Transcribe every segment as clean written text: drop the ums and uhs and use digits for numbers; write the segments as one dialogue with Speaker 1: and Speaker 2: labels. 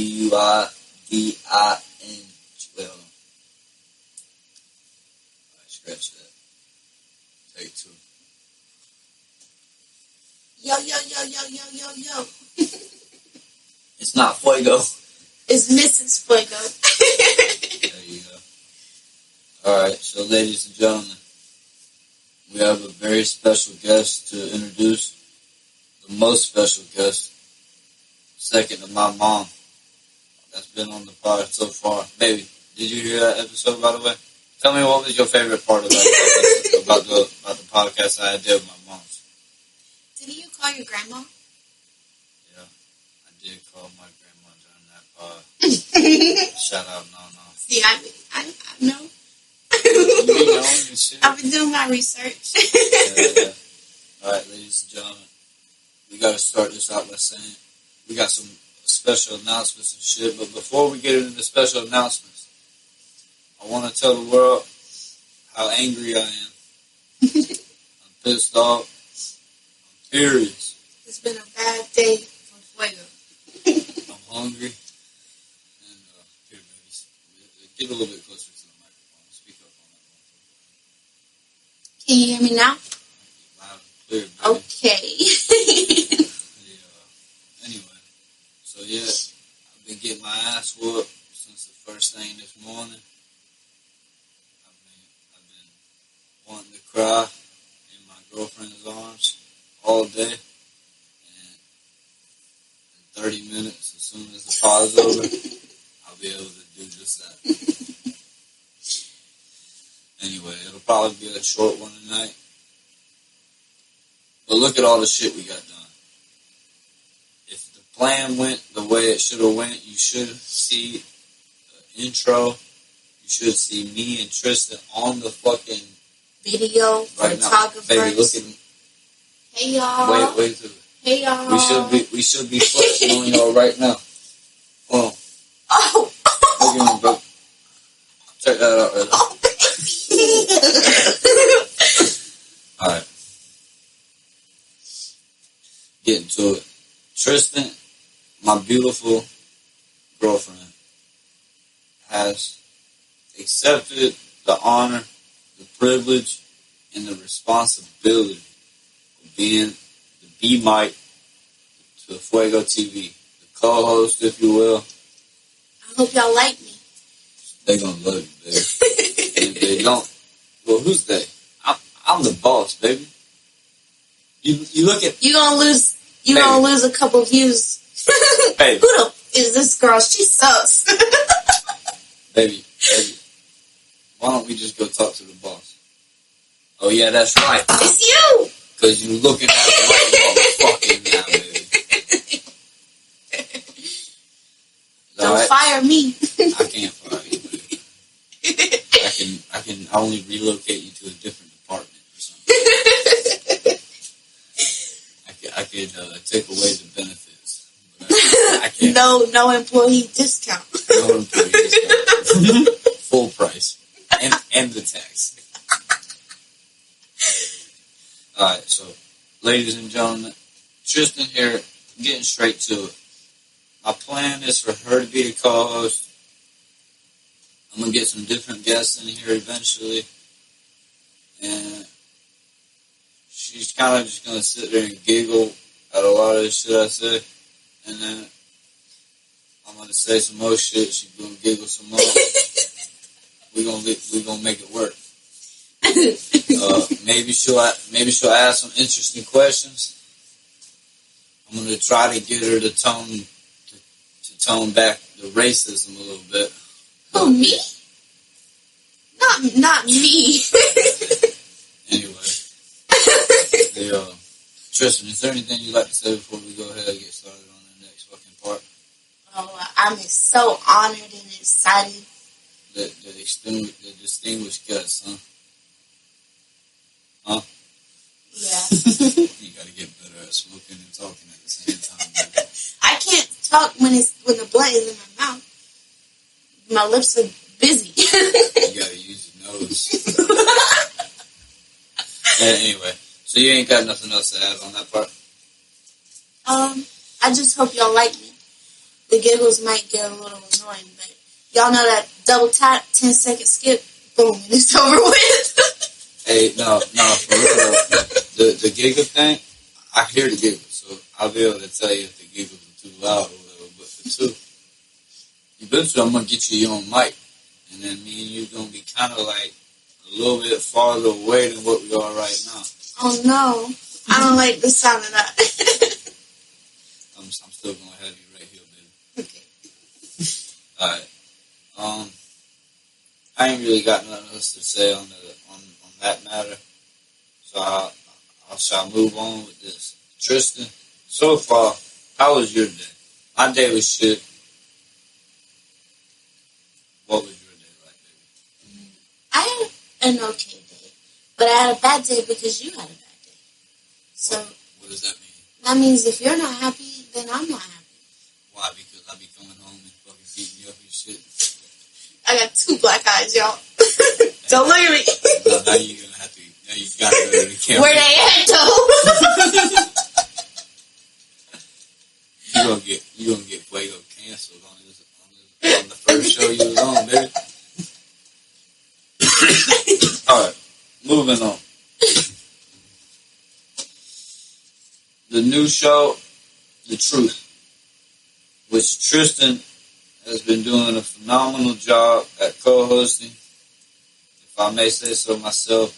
Speaker 1: FuegoTV. Well, scratch that. Take two.
Speaker 2: Yo.
Speaker 1: It's not Fuego.
Speaker 2: It's Mrs. Fuego.
Speaker 1: There you go. Alright, so ladies and gentlemen, we have a very special guest to introduce. The most special guest, second to my mom, that's been on the pod so far. Baby, did you hear that episode, by the way? Tell me, what was your favorite part about the podcast I did with my mom?
Speaker 2: Didn't you call your grandma?
Speaker 1: Yeah, I did call my grandma during that pod. Shout out, no.
Speaker 2: See, I know.
Speaker 1: You be knowing and shit.
Speaker 2: I've been doing my research.
Speaker 1: Yeah. Alright, ladies and gentlemen, we got to start this out by saying we got some special announcements and shit, but before we get into the special announcements, I want to tell the world how angry I am. I'm pissed off. I'm furious.
Speaker 2: It's been a bad day for Fuego.
Speaker 1: I'm hungry. And, here, baby, get a little bit closer to the microphone. Speak up on that one.
Speaker 2: Can you hear me now?
Speaker 1: Loud and clear, baby.
Speaker 2: Okay.
Speaker 1: Anyway, so yeah, I've been getting my ass whooped since the first thing this morning. I've been wanting to cry in my girlfriend's arms all day, and in 30 minutes, as soon as the pod's over, I'll be able to do just that. Anyway, it'll probably be a short one tonight, but look at all the shit we got done. If the plan went the way it should have went, you should see the intro. You should see me and Tristan on the fucking
Speaker 2: Video,
Speaker 1: right now.
Speaker 2: photographers.
Speaker 1: Baby, look at me.
Speaker 2: Hey y'all.
Speaker 1: Wait till
Speaker 2: Hey y'all.
Speaker 1: we should be flexing on y'all right now. Oh.
Speaker 2: Oh.
Speaker 1: Look at me, bro. Check that out right there. Alright. Getting to it. Tristan, my beautiful girlfriend, has accepted the honor, the privilege, and the responsibility of being the B-Mike to FuegoTV, the co-host, if you will.
Speaker 2: I hope y'all like me.
Speaker 1: They're gonna love you, baby. If they don't, well, who's they? I'm the boss, baby. You look at
Speaker 2: You gonna lose a couple views.
Speaker 1: Baby.
Speaker 2: Who the is this girl? She sucks.
Speaker 1: baby. Why don't we just go talk to the boss? Oh yeah, that's right.
Speaker 2: It's you.
Speaker 1: Cause you looking at the right motherfucking now, baby.
Speaker 2: Don't
Speaker 1: right?
Speaker 2: fire me.
Speaker 1: I can't fire you, baby. I can only relocate you to a different department or something. I could take away the benefits. But I can't.
Speaker 2: No employee discount.
Speaker 1: No employee discount. Full price. And the tax. Alright, so, ladies and gentlemen, Tristan here, getting straight to it. My plan is for her to be the co-host. I'm going to get some different guests in here eventually. And she's kind of just going to sit there and giggle at a lot of the shit I say. And then I'm going to say some more shit. She's going to giggle some more. We're going to make it work. Maybe she'll ask some interesting questions. I'm going to try to get her to tone back the racism a little bit.
Speaker 2: Who, me? Not me.
Speaker 1: Anyway. Tristan, is there anything you'd like to say before we go ahead and get started on the next fucking part?
Speaker 2: Oh, I'm so honored and excited.
Speaker 1: The distinguished guest, huh? Huh?
Speaker 2: Yeah.
Speaker 1: You gotta get better at smoking and talking at the same time, baby.
Speaker 2: I can't talk when the blunt is in my mouth. My lips are busy.
Speaker 1: You gotta use your nose. Anyway, so you ain't got nothing else to add on that part?
Speaker 2: I just hope y'all like me. the giggles might get a little annoying, but y'all know that double tap, 10-second skip, boom, and it's over with.
Speaker 1: Hey, no, for real. The giggle thing, I hear the giggle, so I'll be able to tell you if the giggles are too loud or whatever. But for two, eventually I'm going to get you your own mic, and then me and you going to be kind of like a little bit farther away than what we are right now.
Speaker 2: Oh, no. I don't like the sound of that.
Speaker 1: I'm still going to have you right here, baby.
Speaker 2: Okay.
Speaker 1: All right. I ain't really got nothing else to say on that matter, so I shall move on with this. Tristan, so far, how was your day? My day was shit. What was your day like, baby?
Speaker 2: I had an okay day, but I had a bad day because you had a bad day. So
Speaker 1: what does that mean?
Speaker 2: That means if you're not happy, then I'm not happy.
Speaker 1: Why? Because I be coming home and fucking beating you up and shit.
Speaker 2: I got 2 black eyes, y'all. Don't look at me.
Speaker 1: No, now you're gonna have to. Now you gotta go to the camera.
Speaker 2: Where they at, though?
Speaker 1: You gonna get Fuego canceled on the first show you was on, baby. All right, moving on. The new show, The Truth, which Tristan has been doing a phenomenal job at co-hosting. If I may say so myself,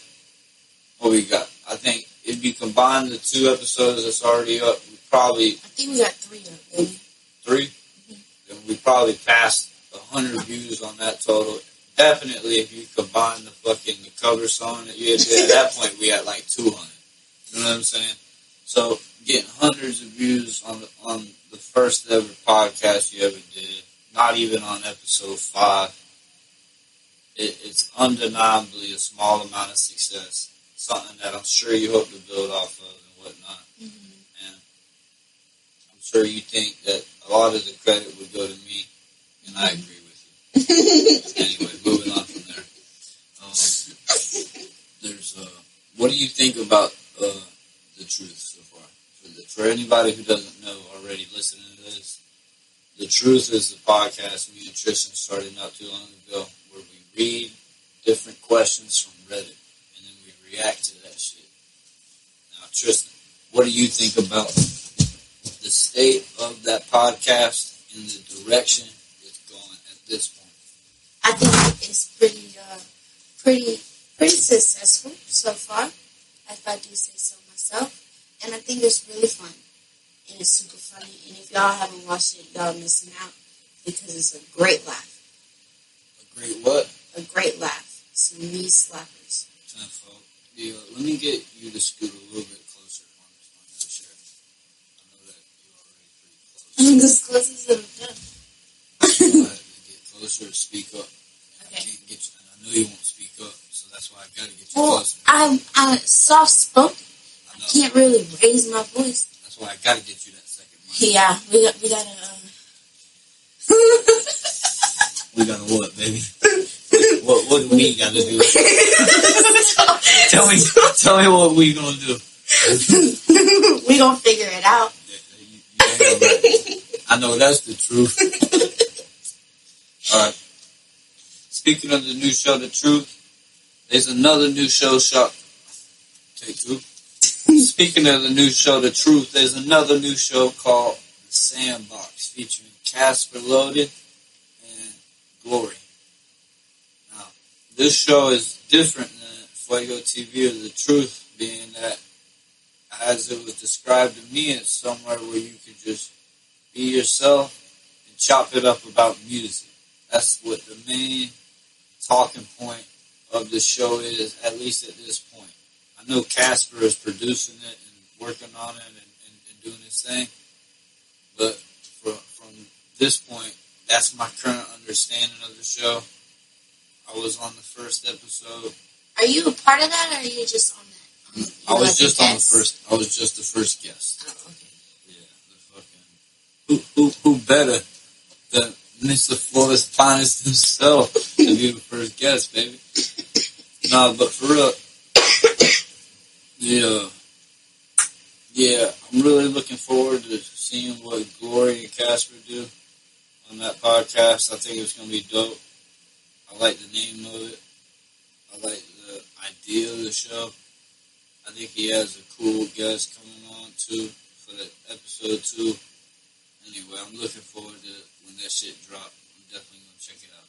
Speaker 1: what we got? I think if you combine the 2 episodes that's already up, I
Speaker 2: think we got 3 up, baby.
Speaker 1: 3? Mm-hmm. Then we probably passed 100 views on that total. Definitely, if you combine the cover song that you had did, at that point we had like 200. You know what I'm saying? So getting hundreds of views on the first ever podcast you ever did, not even on episode 5, it's undeniably a small amount of success. Something that I'm sure you hope to build off of and whatnot. Mm-hmm. And I'm sure you think that a lot of the credit would go to me, and I agree with you. Anyway, moving on from there. What do you think about The Truth so far? For anybody who doesn't know already listening to this, The Truth is the podcast me and Tristan started not too long ago, where we read different questions from Reddit, and then we react to that shit. Now, Tristan, what do you think about the state of that podcast and the direction it's going at this point?
Speaker 2: I think it's pretty successful so far, if I do say so myself. And I think it's really fun. And it's super funny. And if y'all haven't watched it, y'all missing out because it's a great laugh.
Speaker 1: A great what?
Speaker 2: A great laugh. Some knee slappers.
Speaker 1: Yeah, let me get you to scoot a little bit closer on this chair. I know that you're already pretty close.
Speaker 2: I'm as close as I'm done.
Speaker 1: Go ahead and get closer to speak up.
Speaker 2: Okay.
Speaker 1: I can't get you, and I know you won't speak up, so that's why I gotta get you closer.
Speaker 2: I'm soft spoken. I can't really raise my voice.
Speaker 1: That's why I gotta get you that second mic.
Speaker 2: Yeah, we gotta.
Speaker 1: We gotta what, baby? What do we gotta do? Tell me what we gonna do.
Speaker 2: We gonna figure it out.
Speaker 1: Yeah, right. I know that's the truth. All right. Speaking of the new show, The Truth, there's another new show. Take 2. Speaking of the new show, The Truth, there's another new show called The Sandbox, featuring Casper Loaded and Glory. Now, this show is different than FuegoTV or The Truth, being that, as it was described to me, it's somewhere where you could just be yourself and chop it up about music. That's what the main talking point of the show is, at least at this point. I know Casper is producing it and working on it and doing his thing, but from this point, that's my current understanding of the show. I was on the first episode.
Speaker 2: Are you a part of that, or are you just on that?
Speaker 1: I was just the first guest.
Speaker 2: Oh, okay.
Speaker 1: Yeah, the fucking who better than Mr. Florida's finest himself to be the first guest, baby. No, but for real, yeah, I'm really looking forward to seeing what Glory and Casper do. on that podcast. I think it's going to be dope. I like the name of it. I like the idea of the show. I think he has a cool guest coming on, too, for the episode 2. Anyway, I'm looking forward to when that shit drops. I'm definitely going to check it out.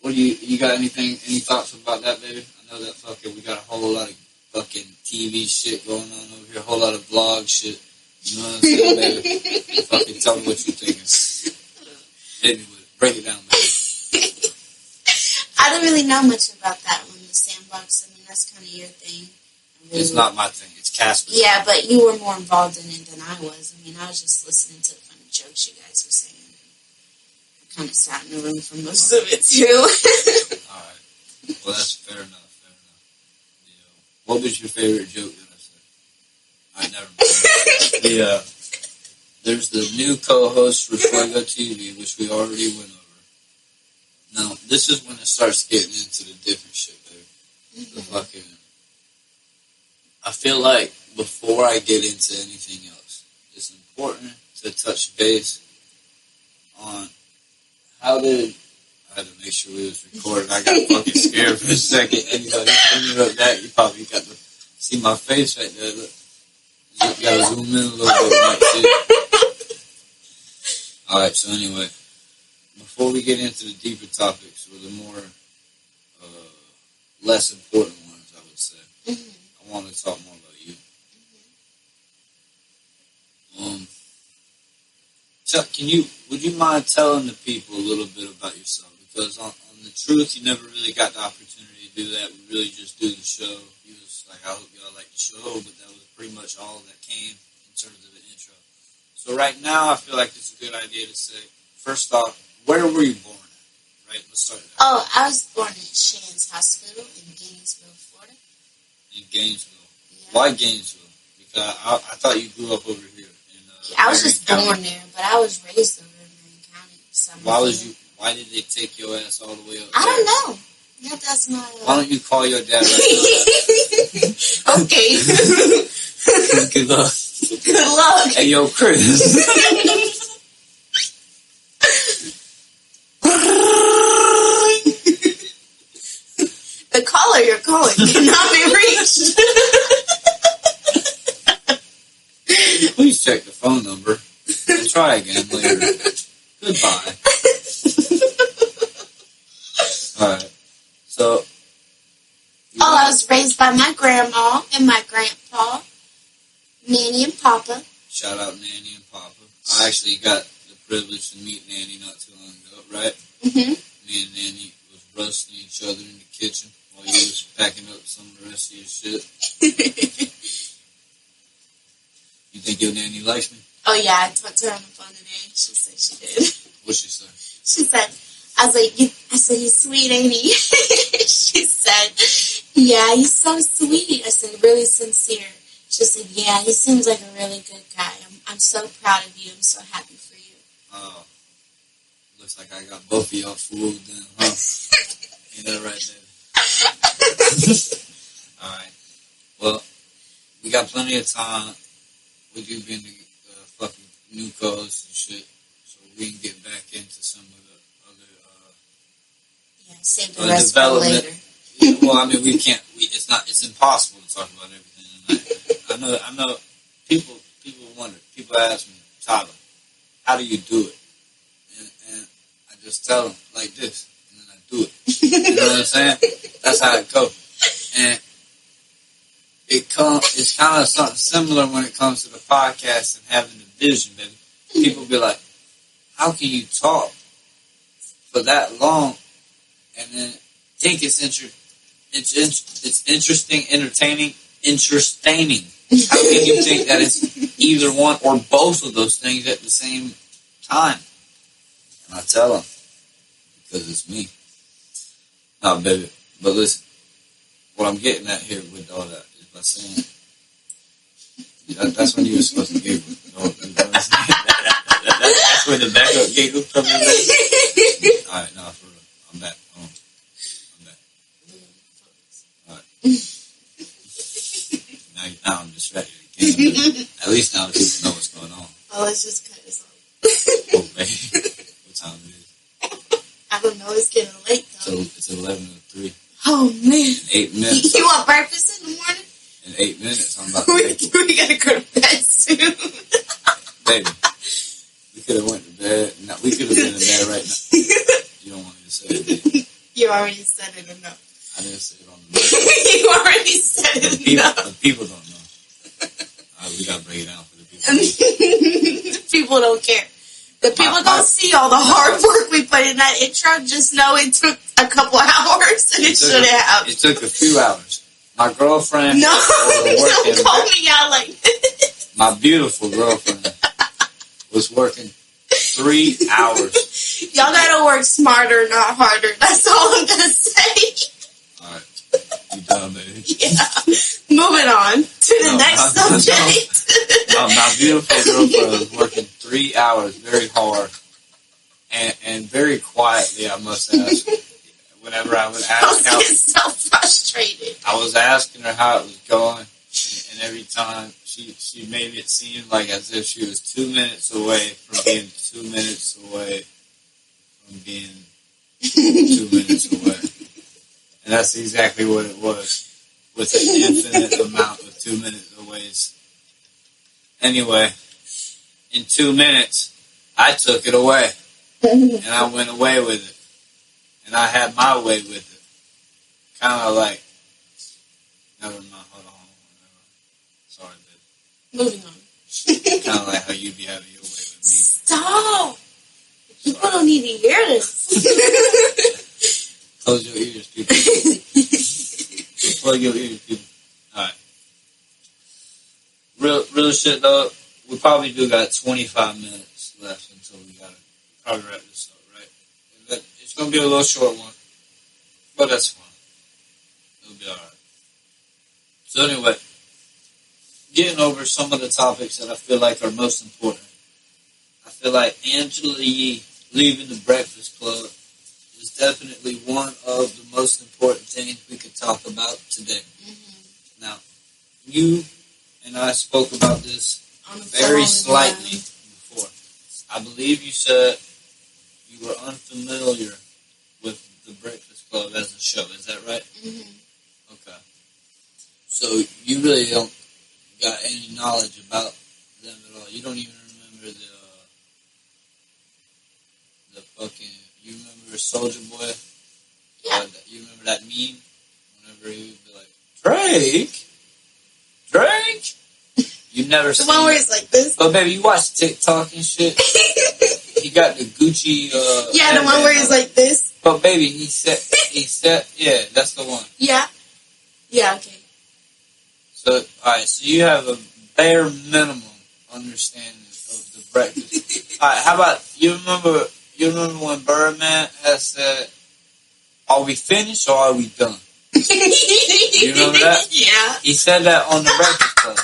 Speaker 1: What do you got any thoughts about that, baby? I know that we got a whole lot of fucking TV shit going on over here, a whole lot of vlog shit. You know what I'm saying, baby? Fucking tell me what you thinking. Hit me with it. Break it down, baby.
Speaker 2: I don't really know much about that one, the sandbox. I mean, that's kind of your thing. Really
Speaker 1: it's not my thing. It's Casper's.
Speaker 2: Yeah, but you were more involved in it than I was. I mean, I was just listening to the funny jokes you guys were saying. Kind of sat in the room for most of it too.
Speaker 1: All right. Well, that's fair enough. What was your favorite joke that I said? Never mind. There's the new co-host for FuegoTV, which we already went over. Now, this is when it starts getting into the different shit, baby. The fucking. I feel like before I get into anything else, it's important to touch base on. I had to make sure we was recording. I got fucking scared for a second. Anybody thinking of that, you probably got to see my face right there. Look. You got to zoom in a little bit. Like Alright, so anyway, before we get into the deeper topics, or the more, less important ones, I would say, I want to talk more about you. So would you mind telling the people a little bit about yourself? Because on the truth, you never really got the opportunity to do that. We really just do the show. You was like, I hope y'all like the show, but that was pretty much all that came in terms of the intro. So right now, I feel like it's a good idea to say, first off, where were you born at? Right, let's start there.
Speaker 2: Oh, I was born at Shands Hospital in Gainesville, Florida.
Speaker 1: In Gainesville? Yeah. Why Gainesville? Because I thought you grew up over here.
Speaker 2: I was just born there, but I was raised over in Marion County.
Speaker 1: Why did they take your ass all the way up there?
Speaker 2: I don't know. That's my...
Speaker 1: Why don't you call your dad right
Speaker 2: now? Okay.
Speaker 1: Good luck.
Speaker 2: Good luck.
Speaker 1: Hey, yo, Chris.
Speaker 2: The caller you're calling cannot be reached.
Speaker 1: Please check the phone number and try again later. Goodbye. Alright. So.
Speaker 2: I was raised by my grandma and my grandpa, Nanny and Papa.
Speaker 1: Shout out Nanny and Papa. I actually got the privilege to meet Nanny not too long ago, right? Mm-hmm. Me and Nanny was roasting each other in the kitchen while you was packing up some of the rest of your shit. You think your nanny likes me?
Speaker 2: Oh, yeah. I talked to her on the phone today. She said she did.
Speaker 1: What'd she say?
Speaker 2: She said, he's sweet, ain't he? She said, yeah, he's so sweet. I said, really sincere. She said, yeah, he seems like a really good guy. I'm so proud of you. I'm so happy for you.
Speaker 1: Oh. Looks like I got both of y'all fooled then, huh? Ain't that right, baby? Alright. Well, we got plenty of time. With you being the fucking new co-host and shit, so we can get back into some of the other
Speaker 2: save the rest for later.
Speaker 1: Yeah, well, I mean, we can't. It's impossible to talk about everything tonight. I know. People wonder. People ask me, Tyler, how do you do it? And I just tell them like this, and then I do it. You know what I'm saying? That's how it goes. And it's kind of something similar when it comes to the podcast and having the vision, baby. People be like, how can you talk for that long and then think it's interesting, entertaining? How can you think that it's either one or both of those things at the same time? And I tell them, because it's me. No, baby. But listen, what I'm getting at here with all that, by saying that's when you were supposed to giggle. That's when the backup giggle comes in. Alright, no, for real. I'm back. I'm back. Alright. Now I'm distracted again. At least now people know what's going on.
Speaker 2: Oh, let's just cut this
Speaker 1: What time it is?
Speaker 2: I don't know. It's getting late, though.
Speaker 1: So it's 11:03.
Speaker 2: Oh, man.
Speaker 1: In 8 minutes.
Speaker 2: You want breakfast in the morning?
Speaker 1: In 8 minutes, I'm about to make it.
Speaker 2: We gotta go to bed soon.
Speaker 1: Baby, we could have went to bed. No, we could have been in bed right now. You don't want me to say it.
Speaker 2: You already said it enough.
Speaker 1: I didn't say it on the mic.
Speaker 2: You already said it enough.
Speaker 1: The people don't know. We gotta break it down for the people.
Speaker 2: The people don't care. The people don't see all the hard work we put in that intro. Just know it took a couple hours, and it should have.
Speaker 1: It took a few hours. My girlfriend
Speaker 2: No,
Speaker 1: was
Speaker 2: don't call me out like this.
Speaker 1: My beautiful girlfriend was working 3 hours.
Speaker 2: Y'all gotta work smarter, not harder. That's all I'm gonna say.
Speaker 1: All right, you done, baby?
Speaker 2: Yeah. Moving on to the next subject.
Speaker 1: My beautiful girlfriend was working 3 hours, very hard, and very quietly, I must ask. Whenever I would ask
Speaker 2: I was getting so frustrated.
Speaker 1: I was asking her how it was going, and every time she made it seem like as if she was 2 minutes away from being 2 minutes away from being 2 minutes away. And that's exactly what it was, with an infinite amount of 2 minutes aways. Anyway, in 2 minutes, I took it away, and I went away with it. And I had my way with it. Kind of like, never mind, hold on. Sorry, babe.
Speaker 2: Moving on.
Speaker 1: Kind of like how you be having your way with me.
Speaker 2: Stop! People don't need to hear this.
Speaker 1: Close your ears, people. Plug your ears, people. Alright. Real shit, though, we probably do got 25 minutes left until we gotta probably wrap this up, right? It's going to be a little short one, but that's fine. It'll be alright. So anyway, getting over some of the topics that I feel like are most important. I feel like Angela Yee leaving the Breakfast Club is definitely one of the most important things we could talk about today. Mm-hmm. Now, you and I spoke about this very slightly before. I believe you said you were unfamiliar with the Breakfast Club as a show. Is that right? Mm-hmm. Okay. So you really don't got any knowledge about them at all. You don't even remember the fucking. You remember Soulja Boy?
Speaker 2: Yeah.
Speaker 1: You remember that meme? Whenever he would be like, Drake. You never seen
Speaker 2: the one where it's like this.
Speaker 1: Oh, baby, you watch TikTok and shit. He got the Gucci.
Speaker 2: Yeah, the one where he's like this.
Speaker 1: But baby, he said, yeah, that's the one.
Speaker 2: Yeah. Yeah. Okay.
Speaker 1: So, all right. So you have a bare minimum understanding of the Breakfast. All right. How about you remember? You remember when Birdman has said, "Are we finished or are we done?" You remember that?
Speaker 2: Yeah.
Speaker 1: He said that on the Breakfast Club.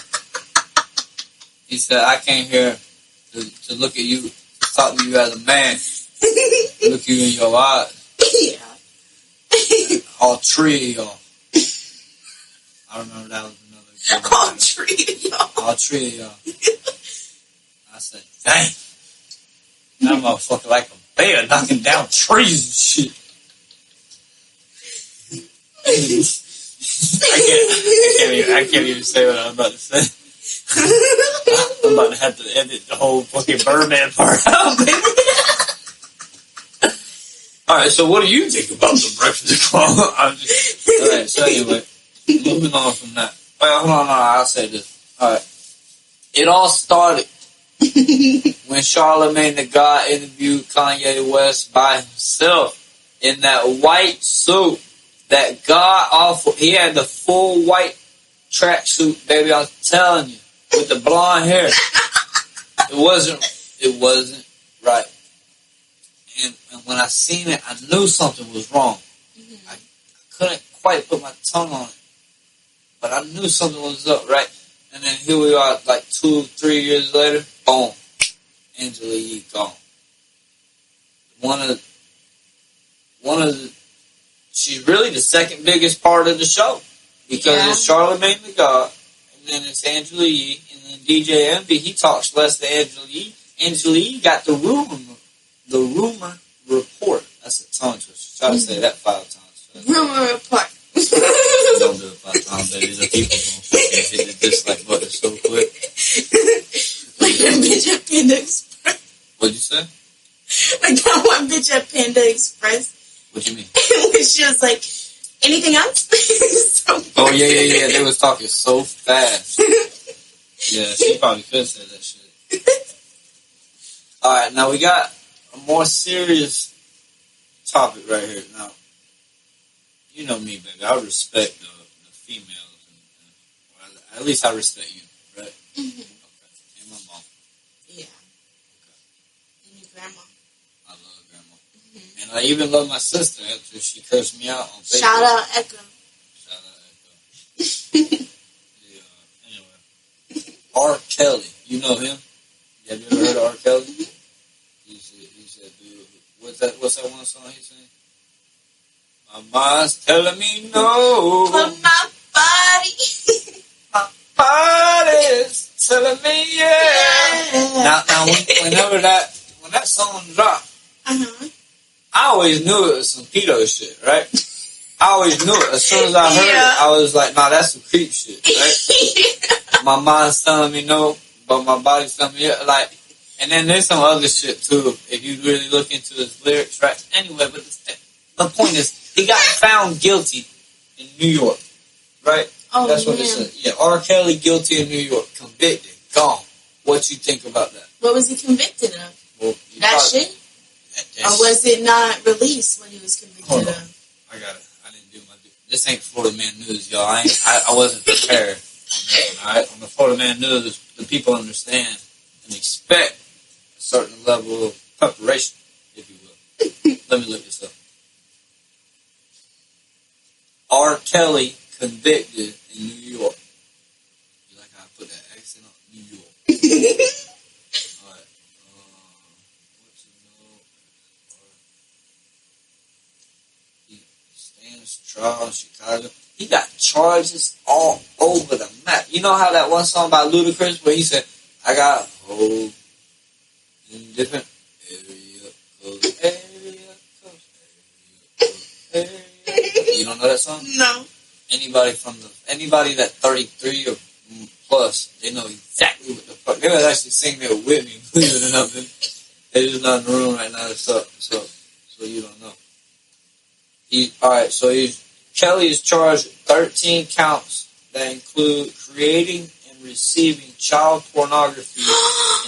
Speaker 1: He said, "I came here to look at you, talk to you as a man, look you in your eyes."
Speaker 2: Yeah.
Speaker 1: All three of y'all. I remember that was another.
Speaker 2: All three of y'all.
Speaker 1: All three of y'all. I said, "Dang, that motherfucker like a bear knocking down trees and shit." I can't even say what I'm about to say. I'm about to have to edit the whole fucking Birdman part out, baby. Alright, so what do you think about the Breakfast Club? Alright, so anyway, moving on from that. Wait, hold on, I'll say this. Alright. It all started when Charlamagne the God interviewed Kanye West by himself in that white suit. That god awful. He had the full white tracksuit, baby. I'm telling you, with the blonde hair. It wasn't right. And when I seen it, I knew something was wrong. Mm-hmm. I couldn't quite put my tongue on it, but I knew something was up, right? And then here we are, like 2-3 years later, boom, Angela Yee gone. One of the she's really the second biggest part of the show because it's Charlamagne the God, and then it's Angela Yee, and then DJ Envy. He talks less than Angela Yee. Angela Yee got the room the rumor report. That's a tongue twister. Try to say that 5 times.
Speaker 2: Rumor report.
Speaker 1: Don't do it 5 times, baby. The people gonna fucking hit the dislike button so quick.
Speaker 2: Like that bitch at Panda Express.
Speaker 1: What'd you say?
Speaker 2: Like that one bitch at Panda Express.
Speaker 1: What you mean?
Speaker 2: When she was like, anything else? So
Speaker 1: Oh, yeah. They was talking so fast. Yeah, she probably could say that shit. Alright, now we got a more serious topic right here. Now, you know me, baby. I respect the females. Or at least I respect you, right?
Speaker 2: Mm-hmm.
Speaker 1: Okay. And my mom.
Speaker 2: Yeah.
Speaker 1: Okay.
Speaker 2: And your grandma.
Speaker 1: I love grandma. Mm-hmm. And I even love my sister after she cursed me out on Facebook.
Speaker 2: Shout out Echo.
Speaker 1: Yeah, anyway. R. Kelly. You know him? Have you ever heard of R. Kelly? He said, dude, what's that one song he sang? My mind's telling me no.
Speaker 2: But my body.
Speaker 1: My body's telling me yeah. Now when that song dropped,
Speaker 2: Uh-huh.
Speaker 1: I always knew it was some pedo shit, right? I always knew it. As soon as I heard it, I was like, nah, that's some creep shit, right? My mind's telling me no, but my body's telling me yeah. Like, and then there's some other shit too, if you really look into his lyrics, right? Anyway, but the point is, he got found guilty in New York, right?
Speaker 2: Oh,
Speaker 1: that's what it said. Yeah, R. Kelly guilty in New York, convicted, gone. What you think about that?
Speaker 2: What was he convicted of?
Speaker 1: Well,
Speaker 2: that shit? Or was it not released what he was convicted of?
Speaker 1: I got it. I didn't do my. This ain't Florida Man News, y'all. I wasn't prepared on that one, all right? On the Florida Man News, the people understand and expect a certain level of preparation, if you will. Let me look this up. R. Kelly convicted in New York. You like how I put that accent on? New York. All right. What you know? He stands trial in Chicago. He got charges all over the map. You know how that one song by Ludacris where he said, I got hoes in different area codes, area. You don't know that song?
Speaker 2: No.
Speaker 1: Anybody that 33 or plus, they know exactly what the fuck. They was actually singing there with me, believe it or not. They're just not in the room right now, so you don't know. Kelly is charged with 13 counts that include creating and receiving child pornography,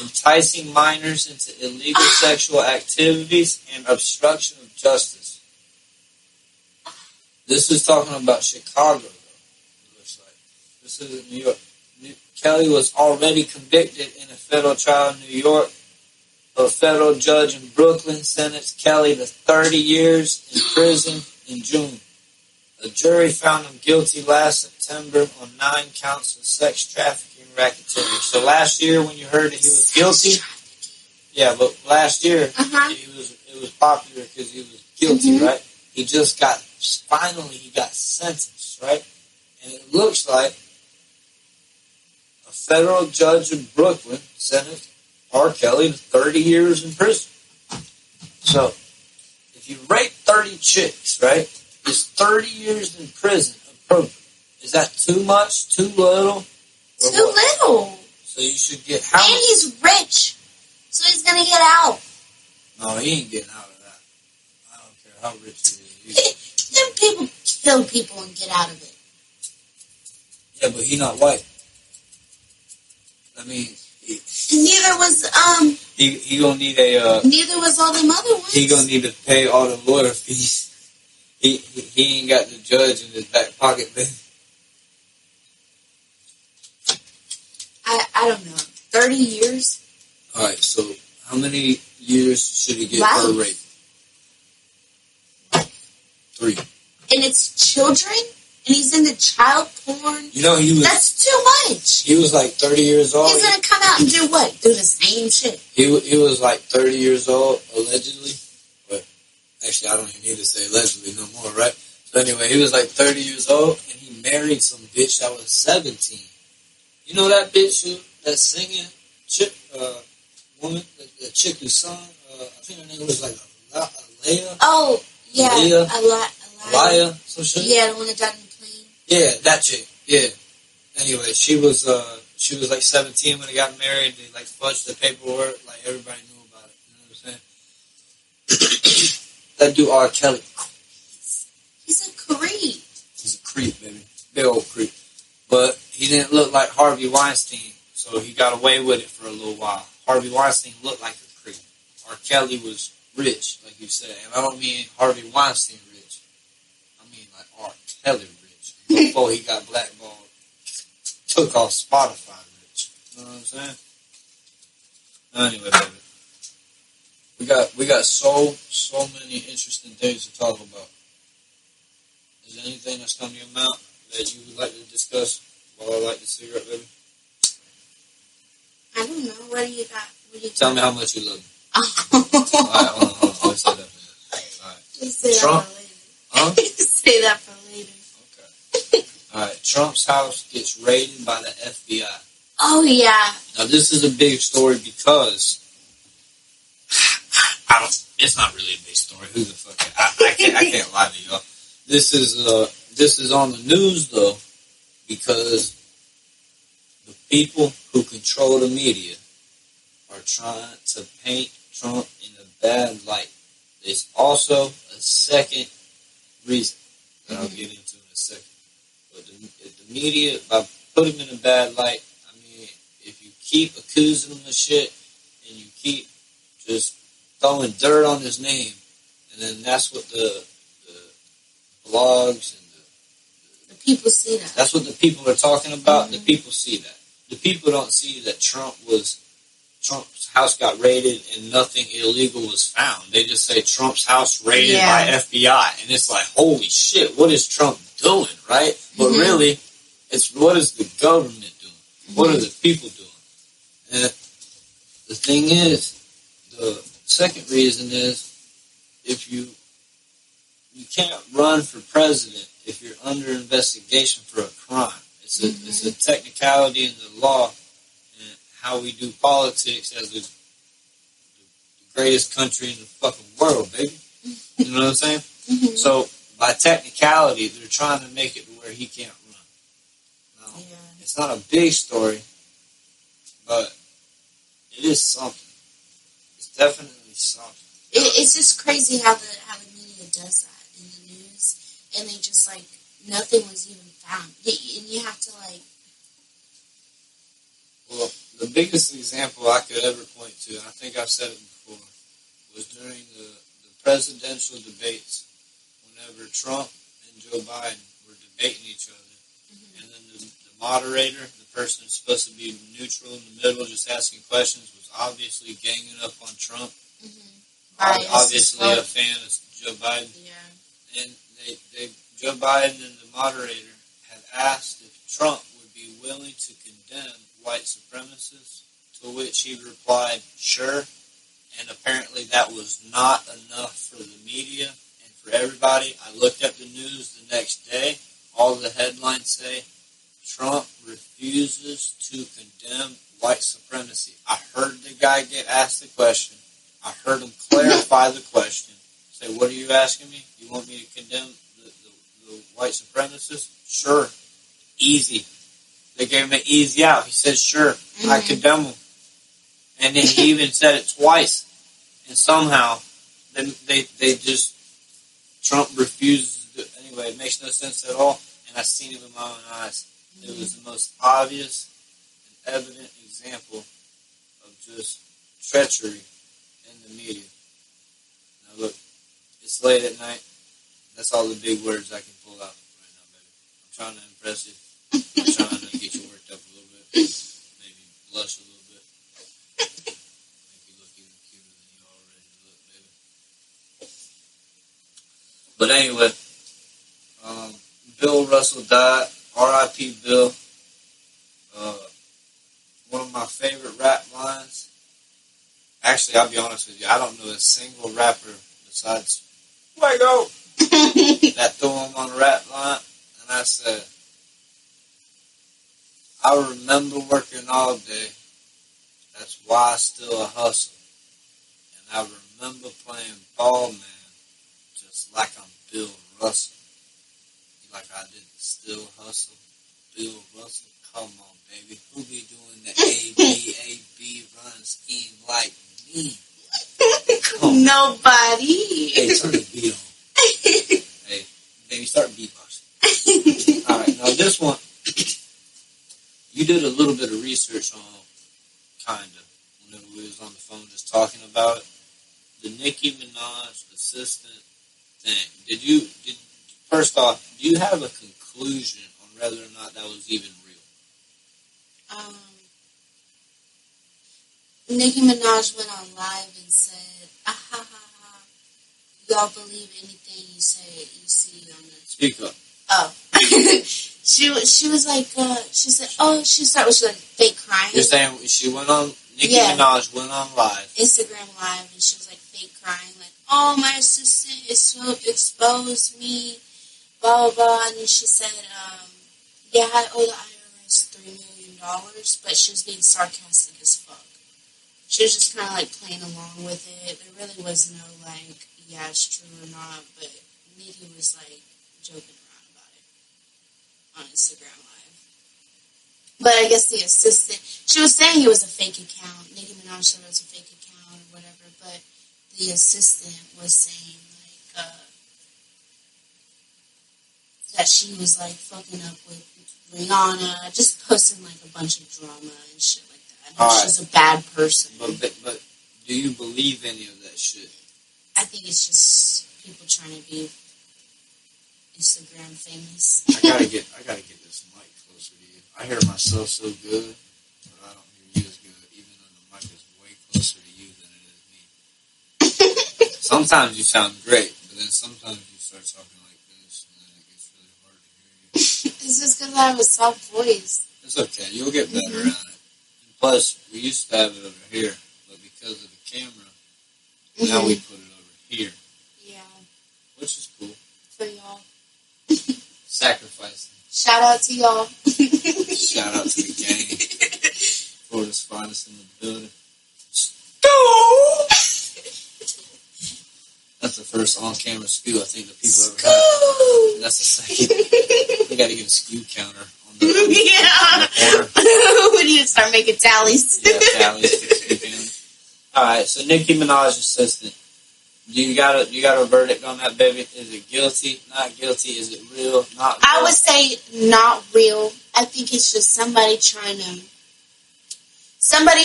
Speaker 1: enticing minors into illegal sexual activities, and obstruction of justice. This is talking about Chicago, though, it looks like. This is in New York. Kelly was already convicted in a federal trial in New York. A federal judge in Brooklyn sentenced Kelly to 30 years in prison in June. A jury found him guilty last September on 9 counts of sex trafficking racketeering. So last year when you heard that he was guilty, yeah, but last year it was popular because he was guilty, right? He just finally got sentenced, right? And it looks like a federal judge in Brooklyn sentenced R. Kelly to 30 years in prison. So if you rape 30 chicks, right? Is 30 years in prison appropriate? Is that too much? Too little?
Speaker 2: Too little.
Speaker 1: So you should get how much?
Speaker 2: And he's rich. So he's going to get out.
Speaker 1: No, he ain't getting out of that. I don't care how rich he is.
Speaker 2: Them people kill people and get out of it.
Speaker 1: Yeah, but he not white. I mean...
Speaker 2: Neither was,
Speaker 1: He gonna need a...
Speaker 2: neither was all them other ones.
Speaker 1: He gonna need to pay all the lawyer fees. He ain't got the judge in his back pocket, man.
Speaker 2: I don't know. 30 years?
Speaker 1: Alright, so how many years should he get for rape? 3.
Speaker 2: And it's children? And he's into child porn?
Speaker 1: You know,
Speaker 2: that's too much.
Speaker 1: He was like 30 years old.
Speaker 2: He's going to come out and do what? Do the same shit.
Speaker 1: He was like 30 years old, allegedly. But actually, I don't even need to say allegedly no more, right? So anyway, he was like 30 years old, and he married some bitch that was 17. You know that bitch that singing chick, woman, the chick who sung, I think her name was like Alea.
Speaker 2: Oh, yeah.
Speaker 1: Alea, some shit.
Speaker 2: Yeah, the one that died in the plane.
Speaker 1: Yeah, that chick. Yeah. Anyway, she was like 17 when they got married. They like fudged the paperwork. Like everybody knew about it. You know what I'm saying? That dude R. Kelly.
Speaker 2: He's a creep.
Speaker 1: He's a creep, baby. Big old creep. But he didn't look like Harvey Weinstein, so he got away with it for a little while. Harvey Weinstein looked like a creep. R. Kelly was rich, like you said. And I don't mean Harvey Weinstein rich. I mean like R. Kelly rich. Before he got blackballed. Took off Spotify rich. You know what I'm saying? Anyway, baby. We got so many interesting things to talk about. Is there anything that's come to your mouth that you would like to discuss while I light the cigarette, baby?
Speaker 2: I don't know. What do you got?
Speaker 1: Tell me how much you love me. Alright, hold on. Let's say that for Alright.
Speaker 2: Say
Speaker 1: Trump?
Speaker 2: that for later.
Speaker 1: Huh?
Speaker 2: Say that for later.
Speaker 1: Okay. Alright. Trump's house gets raided by the FBI.
Speaker 2: Oh, yeah.
Speaker 1: Now, this is a big story because it's not really a big story. Who the fuck? I can't lie to y'all. This is on the news though, because the people who control the media are trying to paint Trump in a bad light. There's also a second reason that I'll get into in a second. But the media, by putting him in a bad light, I mean, if you keep accusing him of shit and you keep just throwing dirt on his name, and then that's what the blogs and
Speaker 2: the people see that.
Speaker 1: That's what the people are talking about. The people see that. The people don't see that Trump's house got raided and nothing illegal was found. They just say Trump's house raided by FBI, and it's like, holy shit, what is Trump doing, right? But really, it's what is the government doing? What are the people doing? And the thing is, the second reason is, if you can't run for president if you're under investigation for a crime. It's a technicality in the law and how we do politics as the greatest country in the fucking world, baby. You know what I'm saying? So, by technicality, they're trying to make it to where he can't run. Now, it's not a big story, but it is something. It's definitely something.
Speaker 2: It's just crazy how the media does that in the news, and they just like nothing was even found, and you have to like.
Speaker 1: Well, the biggest example I could ever point to, and I think I've said it before, was during the presidential debates. Whenever Trump and Joe Biden were debating each other, and then the moderator, the person who's supposed to be neutral in the middle, just asking questions, was obviously ganging up on Trump. Obviously a fan of Joe Biden. Yeah. And Joe Biden and the moderator had asked if Trump would be willing to condemn white supremacists, to which he replied, sure. And apparently that was not enough for the media and for everybody. I looked at the news the next day. All the headlines say, Trump refuses to condemn white supremacy. I heard the guy get asked the question. I heard him clarify the question. Say, what are you asking me? You want me to condemn the white supremacists? Sure. Easy. They gave him an easy out. He said, sure, I condemn them. And then he even said it twice. And somehow, they just, Trump refuses to do it. Anyway, it makes no sense at all. And I've seen it with my own eyes. It was the most obvious and evident example of just treachery in the media. Now look, it's late at night. That's all the big words I can pull out right now, baby. I'm trying to impress you. I'm trying to get you worked up a little bit. Maybe blush a little bit. Make you look even cuter than you already look, baby. But anyway, Bill Russell died. R.I.P. Bill. One of my favorite rap lines. Actually, I'll be honest with you. I don't know a single rapper besides Fuego that threw him on a rap line. And I said, I remember working all day. That's why I still hustle. And I remember playing ball, man, just like I'm Bill Russell. Like I did the still hustle. Bill Russell, come on, baby. Who be doing the A-B run scheme like me?
Speaker 2: Nobody.
Speaker 1: Hey, turn the beat on. Hey, baby, start beatboxing. All right, now this one, you did a little bit of research on, kind of, when we was on the phone just talking about it. The Nicki Minaj assistant thing. First off, do you have a conclusion on whether or not that was even real?
Speaker 2: Nicki Minaj went on live and said, y'all believe anything you see on the...
Speaker 1: Speak up.
Speaker 2: Oh. she was like, she said, she started with like fake crying.
Speaker 1: You're saying Nicki Minaj went on live.
Speaker 2: Instagram live, and she was like fake crying, like, oh, my assistant is so exposed me, blah, blah, blah. And then she said, I owe the IRS $3 million, but she was being sarcastic as fuck. She was just kind of like playing along with it. There really was no like, yeah, it's true or not, but Nicki was like joking around about it on Instagram Live. But I guess the assistant, she was saying it was a fake account. Nicki Minaj said it was a fake account or whatever, but the assistant was saying like that she was like fucking up with Rihanna, just posting like a bunch of drama and shit like that. And she's a bad person.
Speaker 1: But do you believe any of that shit?
Speaker 2: I think it's just people trying to be Instagram famous.
Speaker 1: I gotta get this mic closer to you. I hear myself so good, but I don't hear you as good, even though the mic is way closer to you than it is me. Sometimes you sound great, but then sometimes you start talking like this, and then it gets really hard to hear you.
Speaker 2: It's just because I have a soft voice.
Speaker 1: It's okay. You'll get better at it. And plus, we used to have it over here, but because of the camera, now we put it over here. Yeah. Which is cool.
Speaker 2: For y'all.
Speaker 1: Sacrificing.
Speaker 2: Shout out to y'all.
Speaker 1: Shout out to the gang. Florida's finest in the building. That's the first on-camera skew I think that people ever had. That's the second. We got to get a skew counter on the corner.
Speaker 2: We need to start making tallies.
Speaker 1: Yeah, tallies. All right, so Nicki Minaj's assistant. You got a verdict on that, baby? Is it guilty? Not guilty? Is it real? Not real?
Speaker 2: I would say not real. I think it's just somebody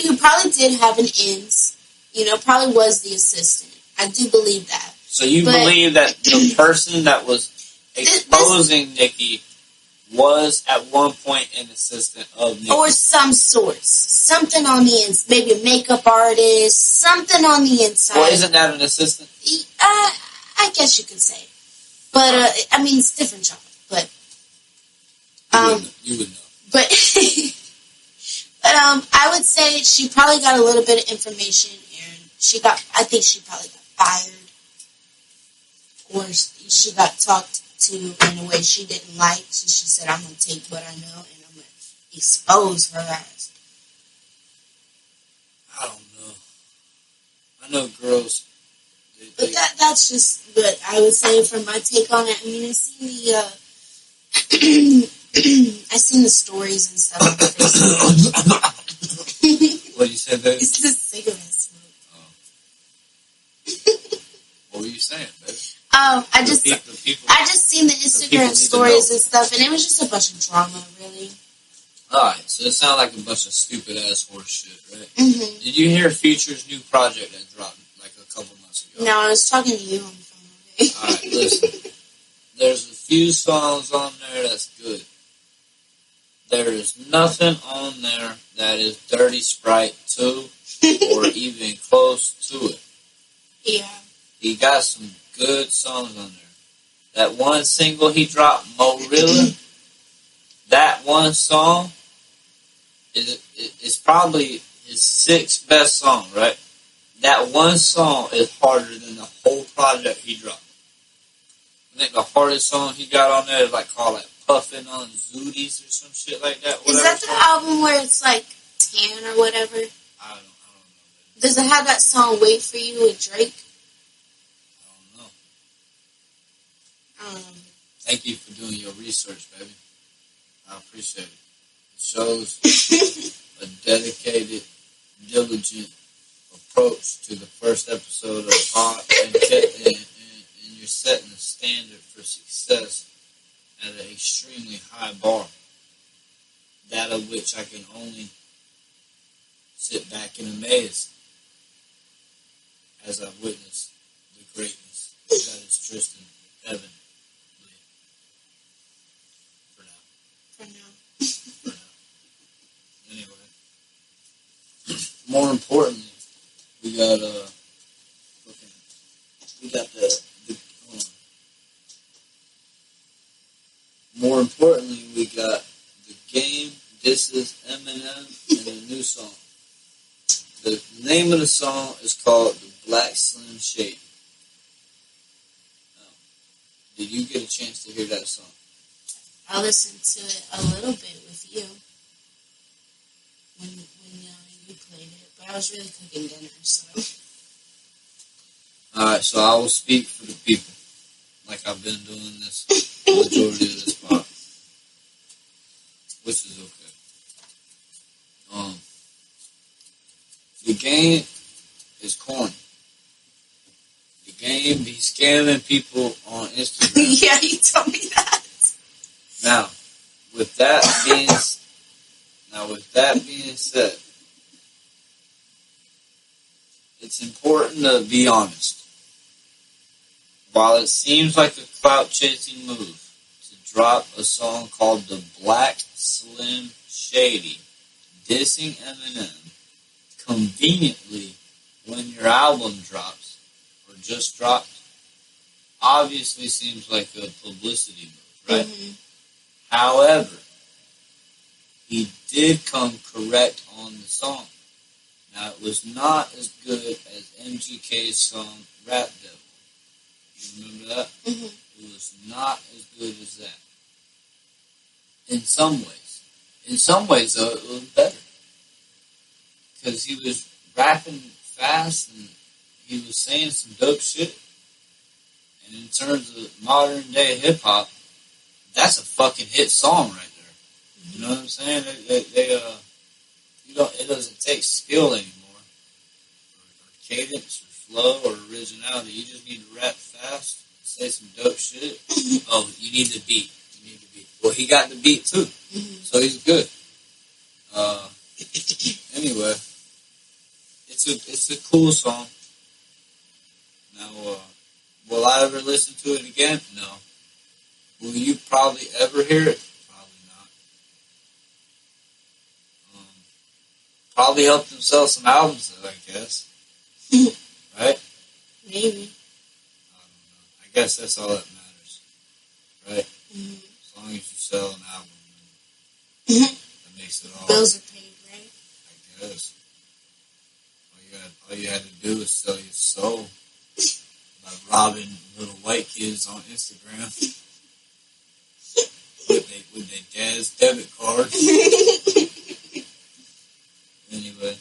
Speaker 2: who probably did have an ends. Probably was the assistant. I do believe that.
Speaker 1: So you believe that the person that was exposing Nicki was at one point an assistant of Nicki?
Speaker 2: Or some sort. Something on the inside. Maybe a makeup artist. Something on the inside.
Speaker 1: Well, isn't that an assistant?
Speaker 2: I guess you could say. But, it's different job. But,
Speaker 1: you would know.
Speaker 2: But, I would say she probably got a little bit of information, and I think she probably got fired. Or she got talked to in a way she didn't like. So she said, I'm going to take what I know and I'm going to expose her ass.
Speaker 1: I don't know. I know girls.
Speaker 2: But that's just what I would say from my take on it. I mean, I seen the stories and stuff on Facebook.
Speaker 1: What you said, baby?
Speaker 2: It's just cigarette smoke.
Speaker 1: Oh. What were you saying, baby?
Speaker 2: I just seen the Instagram stories and stuff, and it was just a bunch of drama, really.
Speaker 1: Alright, so it sounded like a bunch of stupid-ass horse shit, right? Mm-hmm. Did you hear Future's new project that dropped like a couple months ago?
Speaker 2: No, I was talking to you on the phone.
Speaker 1: Alright, listen. There's a few songs on there that's good. There is nothing on there that is Dirty Sprite 2 or even close to it.
Speaker 2: Yeah.
Speaker 1: He got some good songs on there. That one single he dropped, Morilla, that one song is probably his 6th best song, right? That one song is harder than the whole project he dropped. I think the hardest song he got on there is called Puffin' on Zooties or some shit like that.
Speaker 2: Is that the album where it's 10 or whatever?
Speaker 1: I don't know.
Speaker 2: Does it have that song "Wait for You" with Drake?
Speaker 1: I don't know.
Speaker 2: I don't know.
Speaker 1: Thank you for doing your research, baby. I appreciate it. It shows a dedicated, diligent approach to the first episode of Hot, and you're setting a standard for success at an extremely high bar, that of which I can only sit back in amaze as I've witnessed the greatness that is Tristan Evan Lee. For now.
Speaker 2: For now.
Speaker 1: For now. Anyway. More importantly, we got the hold on. More importantly, we got the game. This is Eminem and a new song. The name of the song is called The Black Slim Shady. Now, did you get a chance to hear that song?
Speaker 2: I listened to it a little bit with you when you played it, but I was really cooking dinner, so.
Speaker 1: Alright, so I will speak for the people, like I've been doing this majority of this part, which is okay. The game is corny. The game be scamming people on Instagram.
Speaker 2: Yeah, you told me that.
Speaker 1: Now, with that being said, it's important to be honest. While it seems like a clout-chasing move to drop a song called The Black Slim Shady, dissing Eminem, conveniently when your album drops, or just dropped, obviously seems like a publicity move, right?
Speaker 2: Mm-hmm.
Speaker 1: However, he did come correct on the song. Now, it was not as good as MGK's song Rap Devil. You remember that?
Speaker 2: Mm-hmm.
Speaker 1: It was not as good as that. In some ways. In some ways, though, it was better. Because he was rapping fast and he was saying some dope shit. And in terms of modern day hip hop, that's a fucking hit song right there. You know what I'm saying? It doesn't take skill anymore, or cadence, or flow, or originality. You just need to rap fast, say some dope shit. Oh, you need the beat. Well, he got the beat too, so he's good. Anyway, it's a cool song. Now, will I ever listen to it again? No. Will you probably ever hear it? Probably not. Probably help them sell some albums, I guess. Right?
Speaker 2: Maybe.
Speaker 1: I don't know. I guess that's all that matters. Right?
Speaker 2: Mm-hmm.
Speaker 1: As long as you sell an album, that makes it all.
Speaker 2: Bills are paid, right?
Speaker 1: I guess. All you had to do was sell your soul by robbing little white kids on Instagram with their dad's debit card. Anyway.